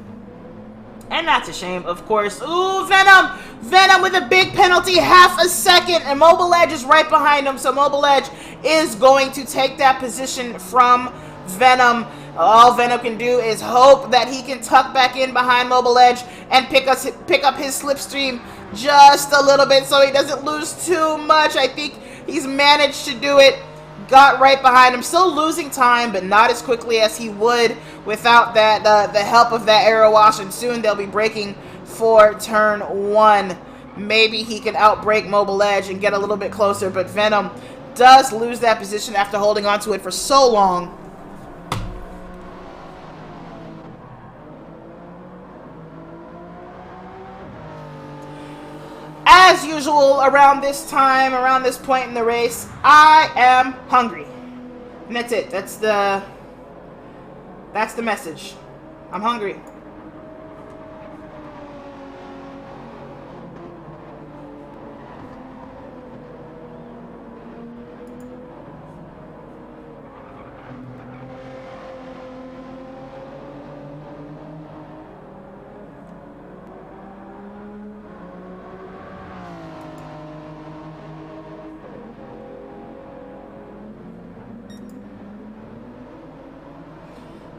that's a shame, of course. Ooh, Venom! Venom with a big penalty, half a second, and Mobile Edge is right behind him, so Mobile Edge is going to take that position from Venom. All Venom can do is hope that he can tuck back in behind Mobile Edge and pick up his slipstream just a little bit so he doesn't lose too much. I think he's managed to do it. Got right behind him. Still losing time, but not as quickly as he would without that the help of that aero wash, and soon they'll be braking for turn 1. Maybe he can outbrake Mobile Edge and get a little bit closer, but Venom does lose that position after holding on to it for so long. As usual, around this time, around this point in the race, I am hungry. And that's it. That's the message. I'm hungry.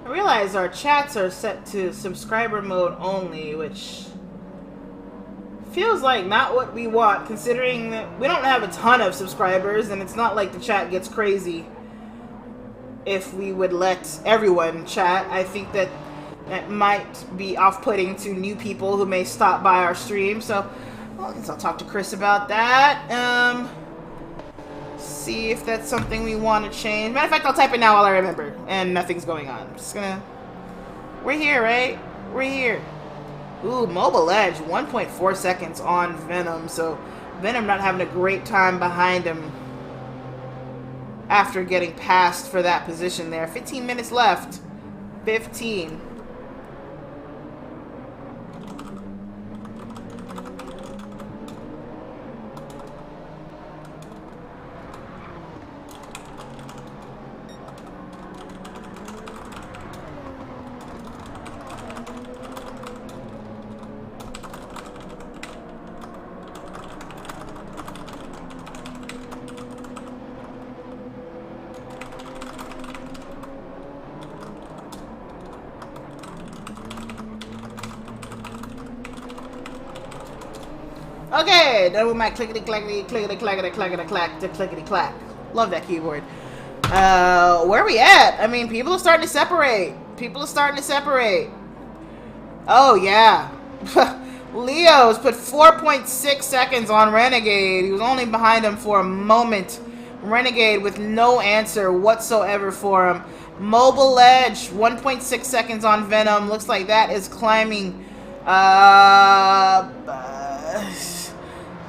I realize our chats are set to subscriber mode only, which feels like not what we want, considering that we don't have a ton of subscribers, and it's not like the chat gets crazy if we would let everyone chat. I think that might be off-putting to new people who may stop by our stream, so well, I guess I'll talk to Chris about that. See if that's something we want to change. Matter of fact, I'll type it now while I remember, and nothing's going on. I'm just gonna... We're here, right? We're here. Ooh, Mobile Edge, 1.4 seconds on Venom, so Venom not having a great time behind him after getting passed for that position there. 15 minutes left. 15. Okay, done with my clickety-clackety, clickety-clackety, clackety-clack, to clickety-clack. Love that keyboard. Where are we at? I mean, people are starting to separate. People are starting to separate. Oh, yeah. Leo's put 4.6 seconds on Renegade. He was only behind him for a moment. Renegade with no answer whatsoever for him. Mobile Edge, 1.6 seconds on Venom. Looks like that is climbing.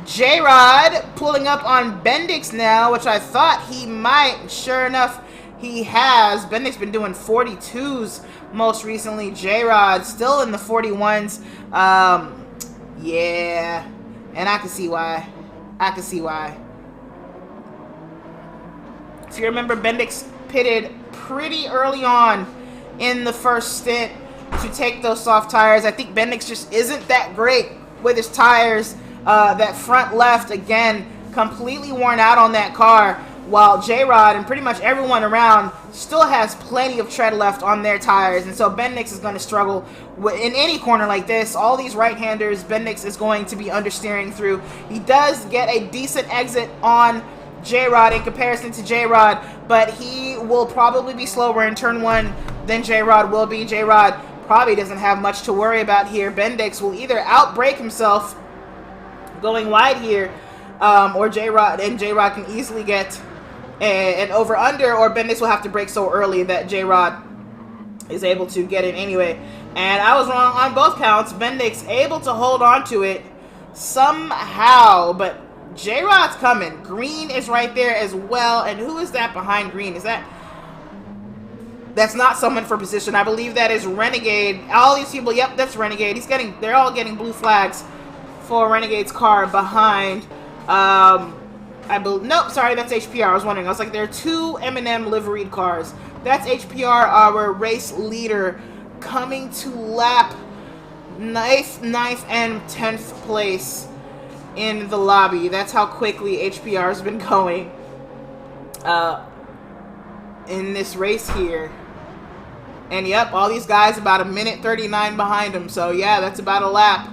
J-Rod pulling up on Bendix now, which I thought he might. Sure enough, he has. Bendix been doing 42s most recently. J-Rod still in the 41s. Yeah. And I can see why. I can see why. If you remember, Bendix pitted pretty early on in the first stint to take those soft tires. I think Bendix just isn't that great with his tires. That front left, again, completely worn out on that car, while J-Rod and pretty much everyone around still has plenty of tread left on their tires. And so Bendix is going to struggle in any corner like this. All these right-handers, Bendix is going to be understeering through. He does get a decent exit on J-Rod in comparison to J-Rod, but he will probably be slower in turn one than J-Rod will be. J-Rod probably doesn't have much to worry about here. Bendix will either outbrake himself going wide here, or J-Rod can easily get an over-under, or Bendix will have to brake so early that J-Rod is able to get it anyway. And I was wrong on both counts. Bendix able to hold on to it somehow, but J-Rod's coming. Green is right there as well. And who is that behind Green? Is that... That's not someone for position. I believe that is Renegade. All these people, yep, that's Renegade. They're all getting blue flags for Renegade's car behind. Nope, sorry, that's HPR. I was wondering. I was like, there are two M&M liveried cars. That's HPR, our race leader, coming to lap 9th and 10th place in the lobby. That's how quickly HPR has been going in this race here. And yep, all these guys about 1:39 behind him. So yeah, that's about a lap.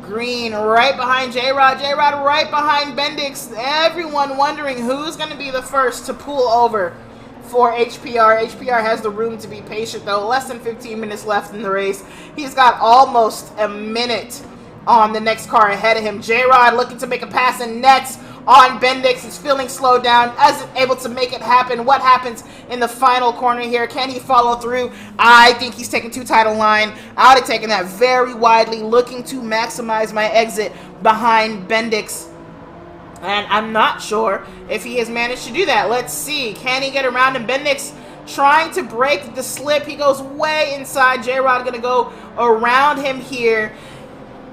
Green right behind J-Rod. J-Rod right behind Bendix. Everyone wondering who's going to be the first to pull over for HPR. HPR has the room to be patient, though. Less than 15 minutes left in the race. He's got almost a minute on the next car ahead of him. J-Rod looking to make a pass and nets on Bendix. He's feeling slowed down, isn't able to make it happen. What happens in the final corner here? Can he follow through? I think he's taking two title line. I would have taken that very widely, looking to maximize my exit behind Bendix. And I'm not sure if he has managed to do that. Let's see. Can he get around him? Bendix trying to break the slip. He goes way inside. J-Rod going to go around him here.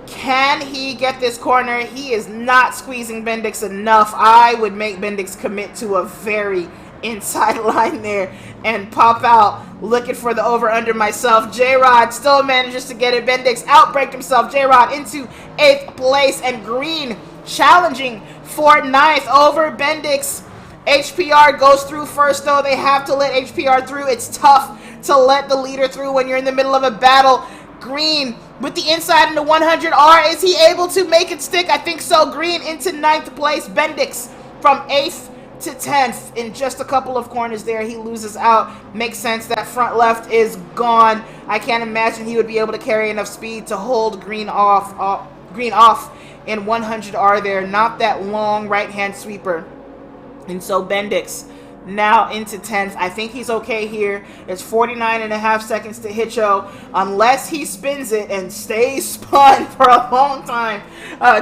Can he get this corner? He is not squeezing Bendix enough. I would make Bendix commit to a very inside line there and pop out looking for the over-under myself. J-Rod still manages to get it. Bendix outbraked himself. J-Rod into 8th place, and Green challenging for 9th over Bendix. HPR goes through first, though. They have to let HPR through. It's tough to let the leader through when you're in the middle of a battle. Green with the inside in the 100R. Is he able to make it stick? I think so. Green into 9th place. Bendix from 8th to 10th. In just a couple of corners there, he loses out. Makes sense. That front left is gone. I can't imagine he would be able to carry enough speed to hold Green off in 100R there. Not that long right-hand sweeper. And so Bendix now into 10th. I think he's okay here. It's 49.5 seconds to Hitcho. Unless he spins it and stays spun for a long time,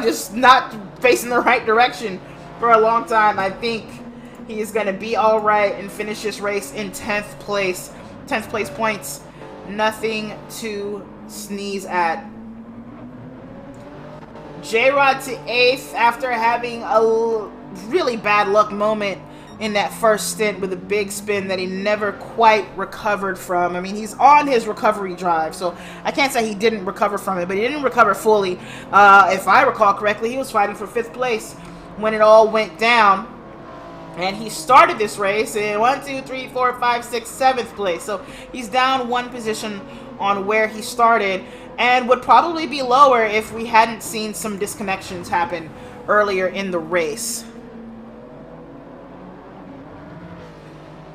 just not facing the right direction for a long time, I think he is going to be all right and finish this race in 10th place. 10th place points. Nothing to sneeze at. J-Rod to 8th after having a really bad luck moment in that first stint with a big spin that he never quite recovered from. I mean, he's on his recovery drive, so I can't say he didn't recover from it, but he didn't recover fully. If I recall correctly, he was fighting for 5th place when it all went down. And he started this race in 1, 2, 3, 4, 5, 6, 7th place. So he's down 1 position on where he started, and would probably be lower if we hadn't seen some disconnections happen earlier in the race.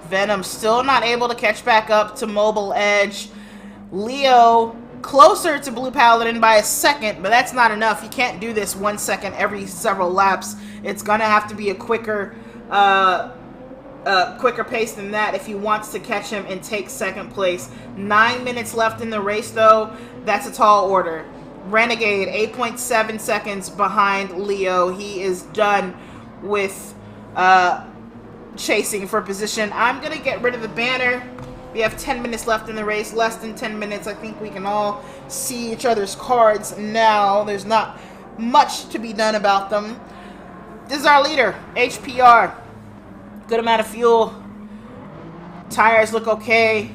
Venom still not able to catch back up to Mobile Edge. Leo closer to Blue Paladin by a second, but that's not enough. You can't do this 1 second every several laps. It's gonna have to be a quicker pace than that if he wants to catch him and take 2nd place. 9 minutes left in the race though. That's a tall order. Renegade 8.7 seconds behind Leo. He is done with chasing for position. I'm gonna get rid of the banner. We have 10 minutes left in the race, less than 10 minutes. I think we can all see each other's cards now. There's not much to be done about them. This is our leader, HPR. Good amount of fuel. Tires look okay.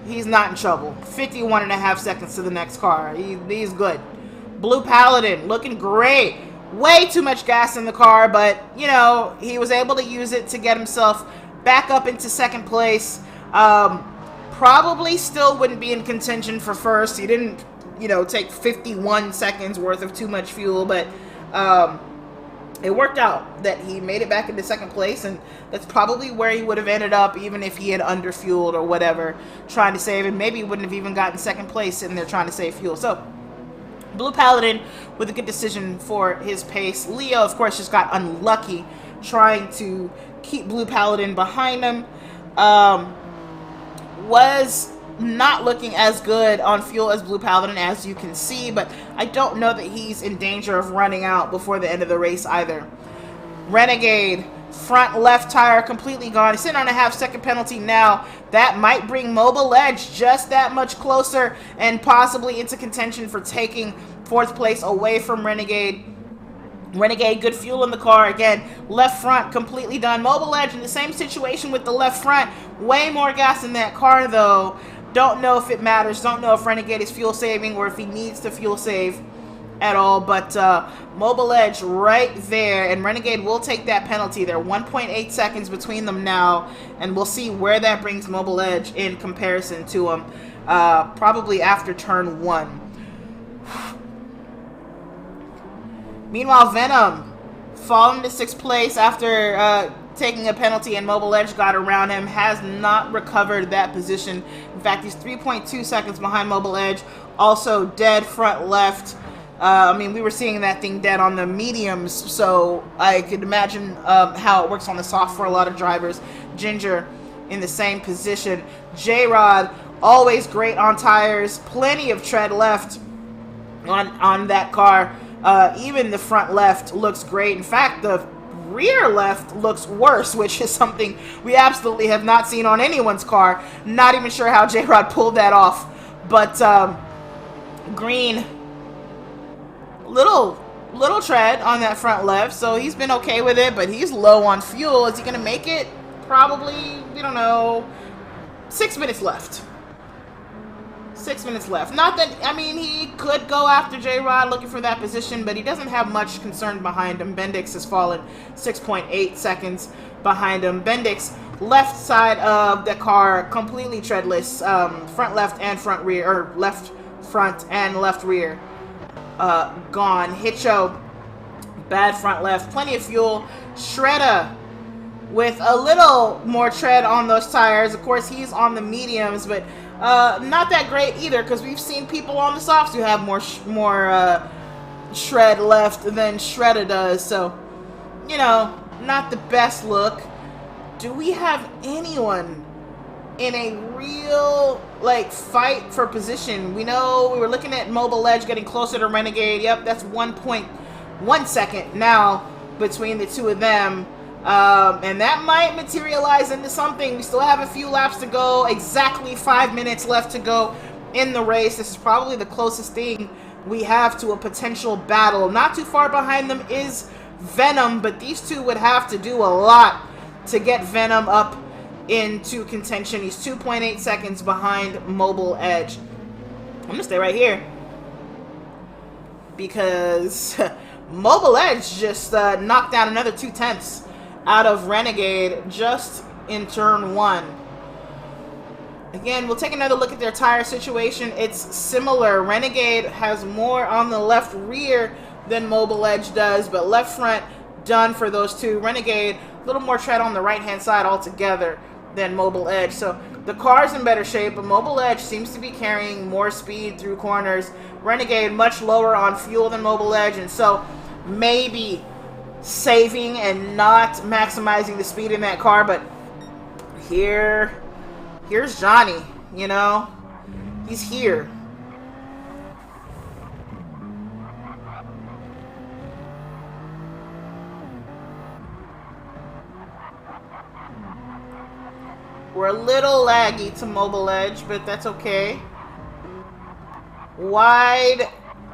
He's not in trouble. 51.5 seconds to the next car. He's good. Blue Paladin looking great. Way too much gas in the car, but, you know, he was able to use it to get himself back up into 2nd place. Probably still wouldn't be in contention for 1st. He didn't, you know, take 51 seconds worth of too much fuel, but it worked out that he made it back into 2nd place, and that's probably where he would have ended up even if he had underfueled or whatever, trying to save, and maybe he wouldn't have even gotten 2nd place sitting there trying to save fuel. So Blue Paladin with a good decision for his pace. Leo, of course, just got unlucky trying to keep Blue Paladin behind him. Was not looking as good on fuel as Blue Paladin, as you can see, but I don't know that he's in danger of running out before the end of the race either. Renegade, front left tire completely gone. He's sitting on a half-second penalty now. That might bring Mobile Edge just that much closer and possibly into contention for taking 4th place away from Renegade. Renegade, good fuel in the car. Again, left front completely done. Mobile Edge in the same situation with the left front. Way more gas in that car, though. Don't know if it matters. Don't know if Renegade is fuel saving or if he needs to fuel save at all. But Mobile Edge right there. And Renegade will take that penalty. They're 1.8 seconds between them now. And we'll see where that brings Mobile Edge in comparison to him. Probably after turn 1. Meanwhile, Venom falling to 6th place after taking a penalty, and Mobile Edge got around him, has not recovered that position. In fact, he's 3.2 seconds behind Mobile Edge. Also dead front left. I mean, we were seeing that thing dead on the mediums, so I could imagine how it works on the soft for a lot of drivers. Ginger in the same position. J-Rod, always great on tires. Plenty of tread left on that car. Even the front left looks great. In fact, the rear left looks worse, which is something we absolutely have not seen on anyone's car. Not even sure how J-Rod pulled that off. But Green, little tread on that front left, so he's been okay with it, but he's low on fuel. Is he going to make it? Probably, we don't know. 6 minutes left. 6 minutes left. Not that, I mean, he could go after J-Rod looking for that position, but he doesn't have much concern behind him. Bendix has fallen 6.8 seconds behind him. Bendix, left side of the car, completely treadless. Front left and front rear, or left front and left rear. Gone. Hicho, bad front left. Plenty of fuel. Shredder with a little more tread on those tires. Of course, he's on the mediums, but not that great either, because we've seen people on the softs who have more shred left than Shredder does. So, you know, not the best look. Do we have anyone in a real, like, fight for position? We know we were looking at Mobile Edge getting closer to Renegade. Yep, that's 1.1 second now between the two of them. And that might materialize into something. We still have a few laps to go. Exactly 5 minutes left to go in the race. This is probably the closest thing we have to a potential battle. Not too far behind them is Venom, but these two would have to do a lot to get Venom up into contention. He's 2.8 seconds behind Mobile Edge. I'm gonna stay right here because Mobile Edge just knocked down another 2/10 out of Renegade just in turn 1. Again, we'll take another look at their tire situation. It's similar. Renegade has more on the left rear than Mobile Edge does, but left front done for those two. Renegade, a little more tread on the right-hand side altogether than Mobile Edge. So the car's in better shape, but Mobile Edge seems to be carrying more speed through corners. Renegade much lower on fuel than Mobile Edge, and so maybe saving and not maximizing the speed in that car. But here's Johnny, you know, he's here. We're a little laggy to Mobile Edge, but that's okay. Wide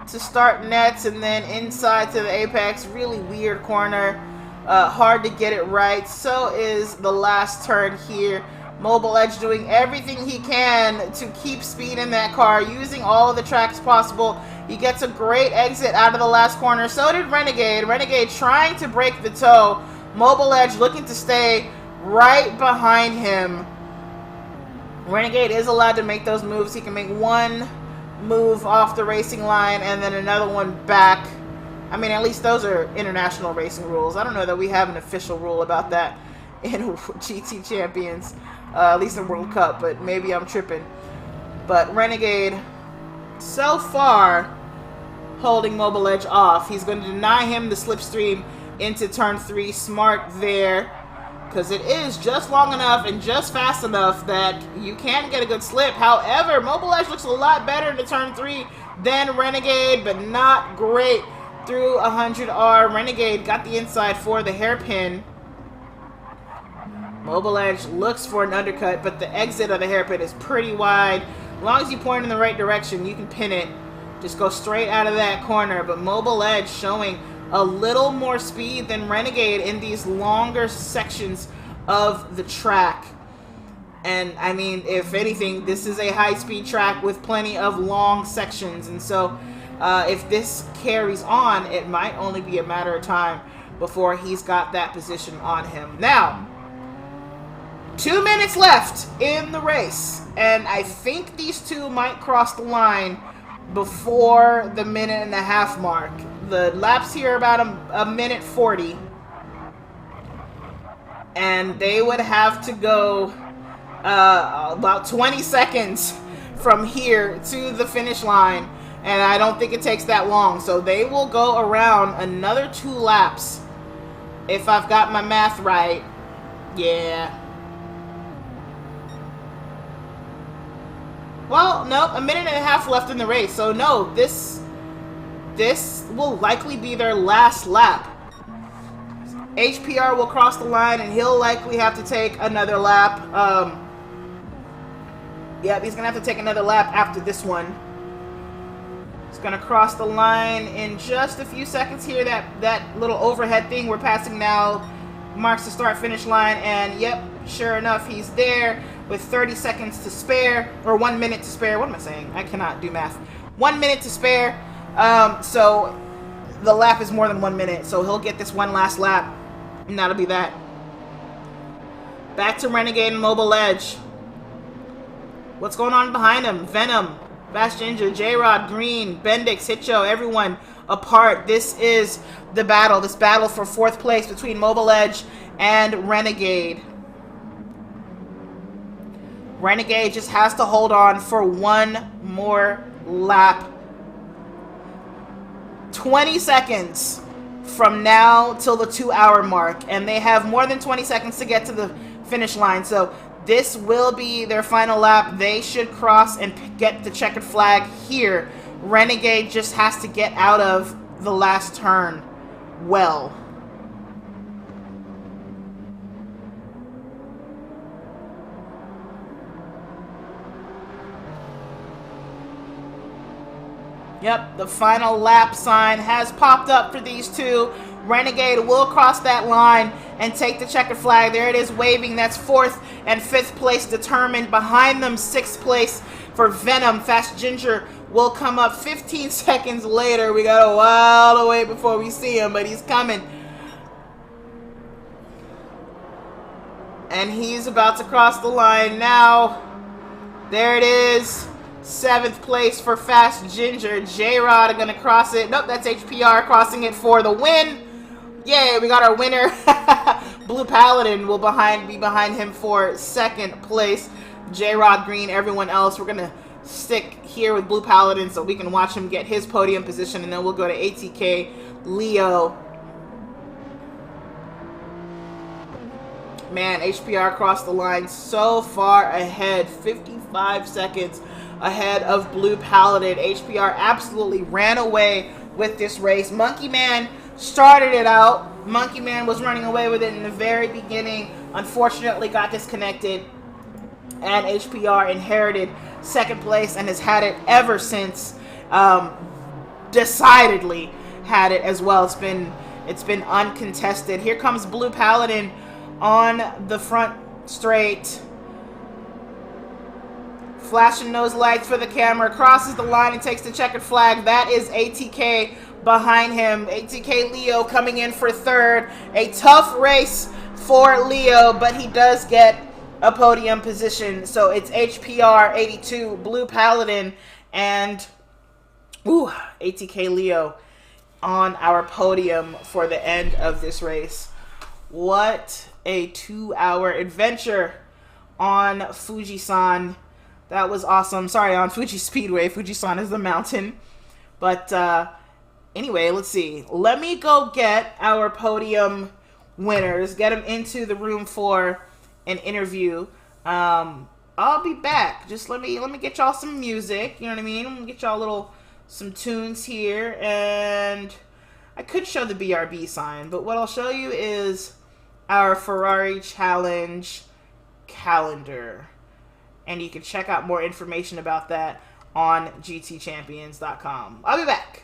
to start nets and then inside to the apex. Really weird corner. Hard to get it right. So is the last turn here. Mobile Edge doing everything he can to keep speed in that car, using all of the tracks possible. He gets a great exit out of the last corner. So did Renegade. Renegade trying to break the toe. Mobile Edge looking to stay right behind him. Renegade is allowed to make those moves. He can make one move off the racing line and then another one back. I mean, at least those are international racing rules. I don't know that we have an official rule about that in GT Champions, at least in World Cup, but maybe I'm tripping. But Renegade, so far, holding Mobile Edge off. He's going to deny him the slipstream into turn 3. Smart there, because it is just long enough and just fast enough that you can get a good slip. However, Mobile Edge looks a lot better into turn 3 than Renegade, but not great through 100R. Renegade got the inside for the hairpin. Mobile Edge looks for an undercut, but the exit of the hairpin is pretty wide. As long as you point in the right direction, you can pin it. Just go straight out of that corner. But Mobile Edge showing a little more speed than Renegade in these longer sections of the track. And I mean, if anything, this is a high-speed track with plenty of long sections. And so if this carries on, it might only be a matter of time before he's got that position on him. Now, 2 minutes left in the race, and I think these two might cross the line before the minute-and-a-half mark. The laps here are about a minute 40, and they would have to go about 20 seconds from here to the finish line, and I don't think it takes that long. So they will go around another 2 laps if I've got my math right. Yeah. Well, no, a minute and a half left in the race. So no, this will likely be their last lap. HPR will cross the line and he'll likely have to take another lap. Yep, he's gonna have to take another lap after this one. He's gonna cross the line in just a few seconds here. That little overhead thing we're passing now marks the start-finish line, and yep, sure enough, he's there with 30 seconds to spare, or 1 minute to spare. What am I saying? I cannot do math. 1 minute to spare. So the lap is more than 1 minute, so he'll get this one last lap, and that'll be that. Back to Renegade and Mobile Edge. What's going on behind him? Venom Fast Ginger, J-Rod, Green, Bendix, Hitcho, everyone apart. This is the battle. This battle for 4th place between Mobile Edge and Renegade. Renegade just has to hold on for one more lap. 20 seconds from now till the 2-hour mark, and they have more than 20 seconds to get to the finish line. So this will be their final lap. They should cross and get the checkered flag here. Renegade just has to get out of the last turn well. Yep, the final lap sign has popped up for these two. Renegade will cross that line and take the checkered flag. There it is waving. That's 4th and 5th place determined. Behind them, 6th place for Venom. Fast Ginger will come up 15 seconds later. We got a while to wait before we see him, but he's coming. And he's about to cross the line now. There it is. 7th place for Fast Ginger. J-Rod are going to cross it. Nope, that's HPR crossing it for the win. Yay, we got our winner. Blue Paladin will be behind him for 2nd place. J-Rod, Green, everyone else. We're going to stick here with Blue Paladin so we can watch him get his podium position, and then we'll go to ATK Leo. Man, HPR crossed the line so far ahead. 55 seconds ahead of Blue Paladin. HPR absolutely ran away with this race. Monkey Man started it out. Monkey Man was running away with it in the very beginning. Unfortunately got disconnected, and HPR inherited 2nd place and has had it ever since. Decidedly had it as well. It's been uncontested. Here comes Blue Paladin on the front straight. Flashing nose lights for the camera, crosses the line and takes the checkered flag. That is ATK behind him. ATK Leo coming in for 3rd. A tough race for Leo, but he does get a podium position. So it's HPR 82, Blue Paladin, and ATK Leo on our podium for the end of this race. What a 2-hour adventure on Fuji-san. That was awesome. Sorry, on Fuji Speedway. Fuji-san is the mountain. But anyway, let's see. Let me go get our podium winners. Get them into the room for an interview. I'll be back. Just let me get y'all some music. You know what I mean? I'm gonna get y'all some tunes here. And I could show the BRB sign, but what I'll show you is our Ferrari Challenge calendar. And you can check out more information about that on GTCHAMPIONS.com. I'll be back.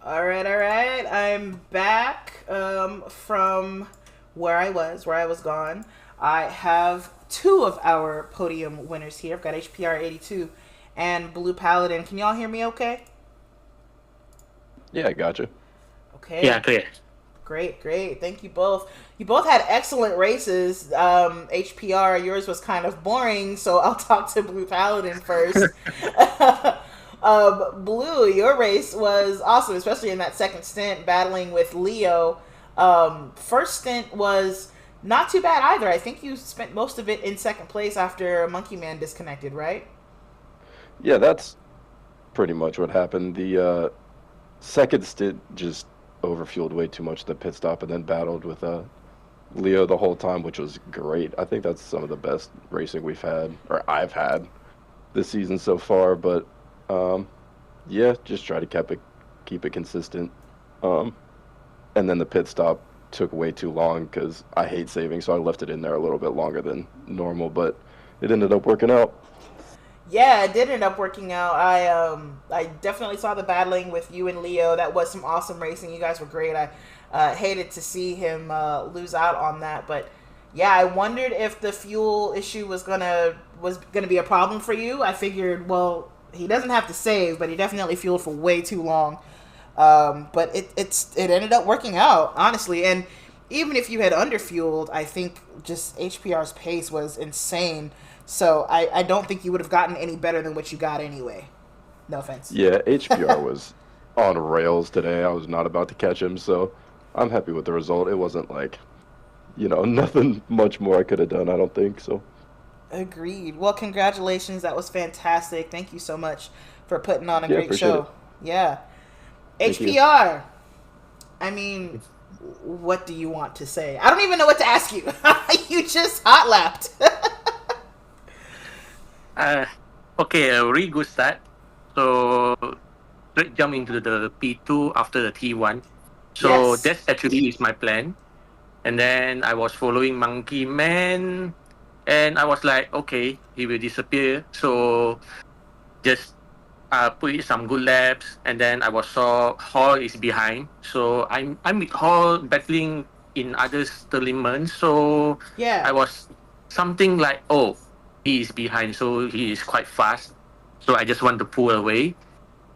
All right, all right. I'm back from where I was gone. I have two of our podium winners here. I've got HPR 82 and Blue Paladin. Can y'all hear me okay? Yeah, I gotcha. Okay. Yeah, clear. Great, great. Thank you both. You both had excellent races. HPR, yours was kind of boring, so I'll talk to Blue Paladin first. Blue, your race was awesome, especially in that second stint battling with Leo. First stint was not too bad either. I think you spent most of it in second place after Monkey Man disconnected, right? Yeah, that's pretty much what happened. The second stint just overfueled way too much at the pit stop and then battled with Leo the whole time, which was great. I think that's some of the best racing we've had, or I've had this season so far. But um, yeah, just try to keep it consistent. Um, and then the pit stop took way too long because I hate saving, so I left it in there a little bit longer than normal. But it ended up working out. Yeah, it did end up working out. I definitely saw the battling with you and Leo. That was some awesome racing. You guys were great. I hated to see him lose out on that, but yeah, I wondered if the fuel issue was gonna be a problem for you. I figured, well, he doesn't have to save, but he definitely fueled for way too long. But it ended up working out, honestly. And even if you had underfueled, I think just HPR's pace was insane. So I don't think you would have gotten any better than what you got anyway. No offense. Yeah, HPR was on rails today. I was not about to catch him, so I'm happy with the result. It wasn't like, nothing much more I could have done, I don't think. So, Agreed. Well, congratulations. That was fantastic. Thank you so much for putting on a yeah, great appreciate it. show. Yeah. Thank you. HPR. I mean, what do you want to say? I don't even know what to ask you. You just hot lapped. Uh, okay, a really good start. So straight jump into the P2 after the T1. So Yes. that's actually is my plan. And then I was following Monkey Man, and I was like, okay, he will disappear. So just put in some good laps, and then I was saw Hall is behind. So I'm with Hall battling in other tournaments. So Yeah. I was something like, oh, he is behind, so he is quite fast. So I just want to pull away,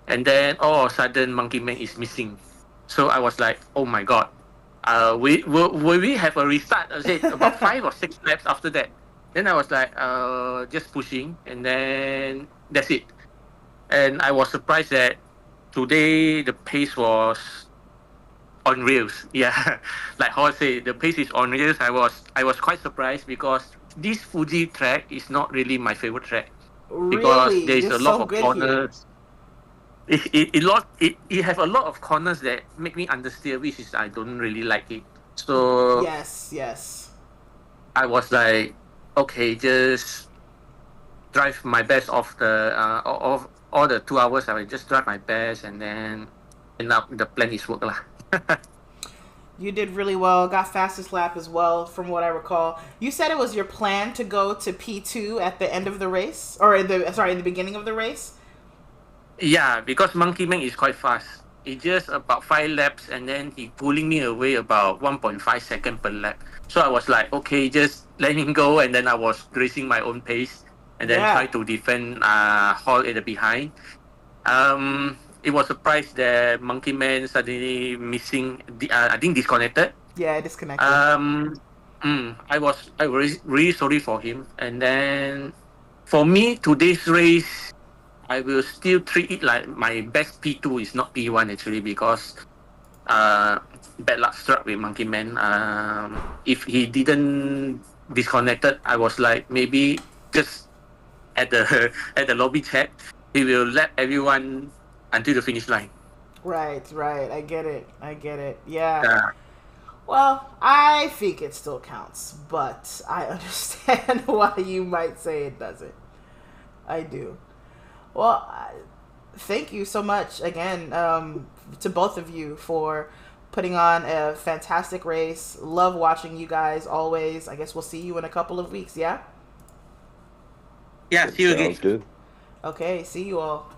and then all of a sudden Monkey Man is missing. So I was like, oh my god, will we have a restart? I said about 5 or 6 laps after that. Then I was like, just pushing, and then that's it. And I was surprised that today the pace was on rails. Yeah, like how I say, the pace is on rails. I was quite surprised because this Fuji track is not really my favorite track because Really? there is You're a lot so of good here. corners. It have a lot of corners that make me understeer, which is I don't really like it. So Yes, yes. I was like, okay, just drive my best of all the 2 hours. I will just drive my best, and then end up the plan is work lah. You did really well. Got fastest lap as well, from what I recall. You said it was your plan to go to P2 at the end of the race, or in the beginning of the race. Yeah, because Monkey Man is quite fast. It's just about 5 laps, and then he pulling me away about 1.5 second per lap. So I was like, okay, just let him go, and then I was racing my own pace, and then try Yeah. to defend Hall at the behind. It was surprised that Monkey Man suddenly missing. I think disconnected. Yeah, disconnected. Um, I was really sorry for him, and then for me today's race, I will still treat it like my best P2 is not P1 actually because bad luck struck with Monkey Man. If he didn't disconnected, I was like maybe just at the at the lobby chat, he will let everyone until the finish line. Right, right. I get it. I get it. Yeah. Uh, Well, I think it still counts, but I understand why you might say it doesn't. I do. Well, thank you so much again to both of you for putting on a fantastic race. Love watching you guys always. I guess we'll see you in a couple of weeks, yeah? yeah, see you again. Sounds good. Okay, see you all.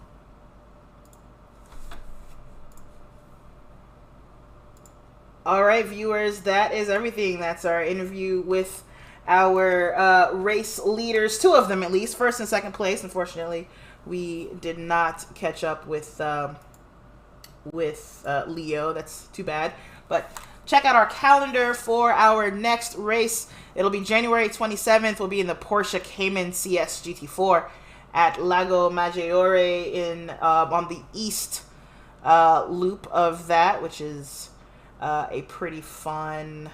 All right, viewers, that is everything. That's our interview with our race leaders, two of them at least, first and second place. Unfortunately, we did not catch up with Leo. That's too bad. But check out our calendar for our next race. It'll be January 27th. We'll be in the Porsche Cayman CS GT4 at Lago Maggiore in on the east loop of that, which is a pretty fun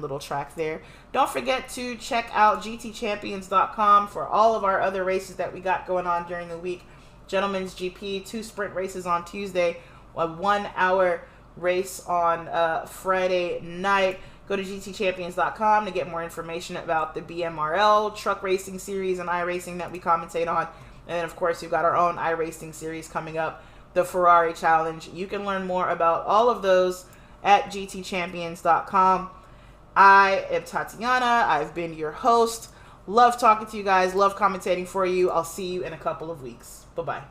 little track there. Don't forget to check out GTCHAMPIONS.com for all of our other races that we got going on during the week. Gentlemen's GP, 2 sprint races on Tuesday, a 1-hour race on Friday night. Go to GTChampions.com to get more information about the BMRL truck racing series and iRacing that we commentate on. And then, of course, we've got our own iRacing series coming up, the Ferrari Challenge. You can learn more about all of those at GTChampions.com. I am Tatiana. I've been your host. Love talking to you guys. Love commentating for you. I'll see you in a couple of weeks. Bye-bye.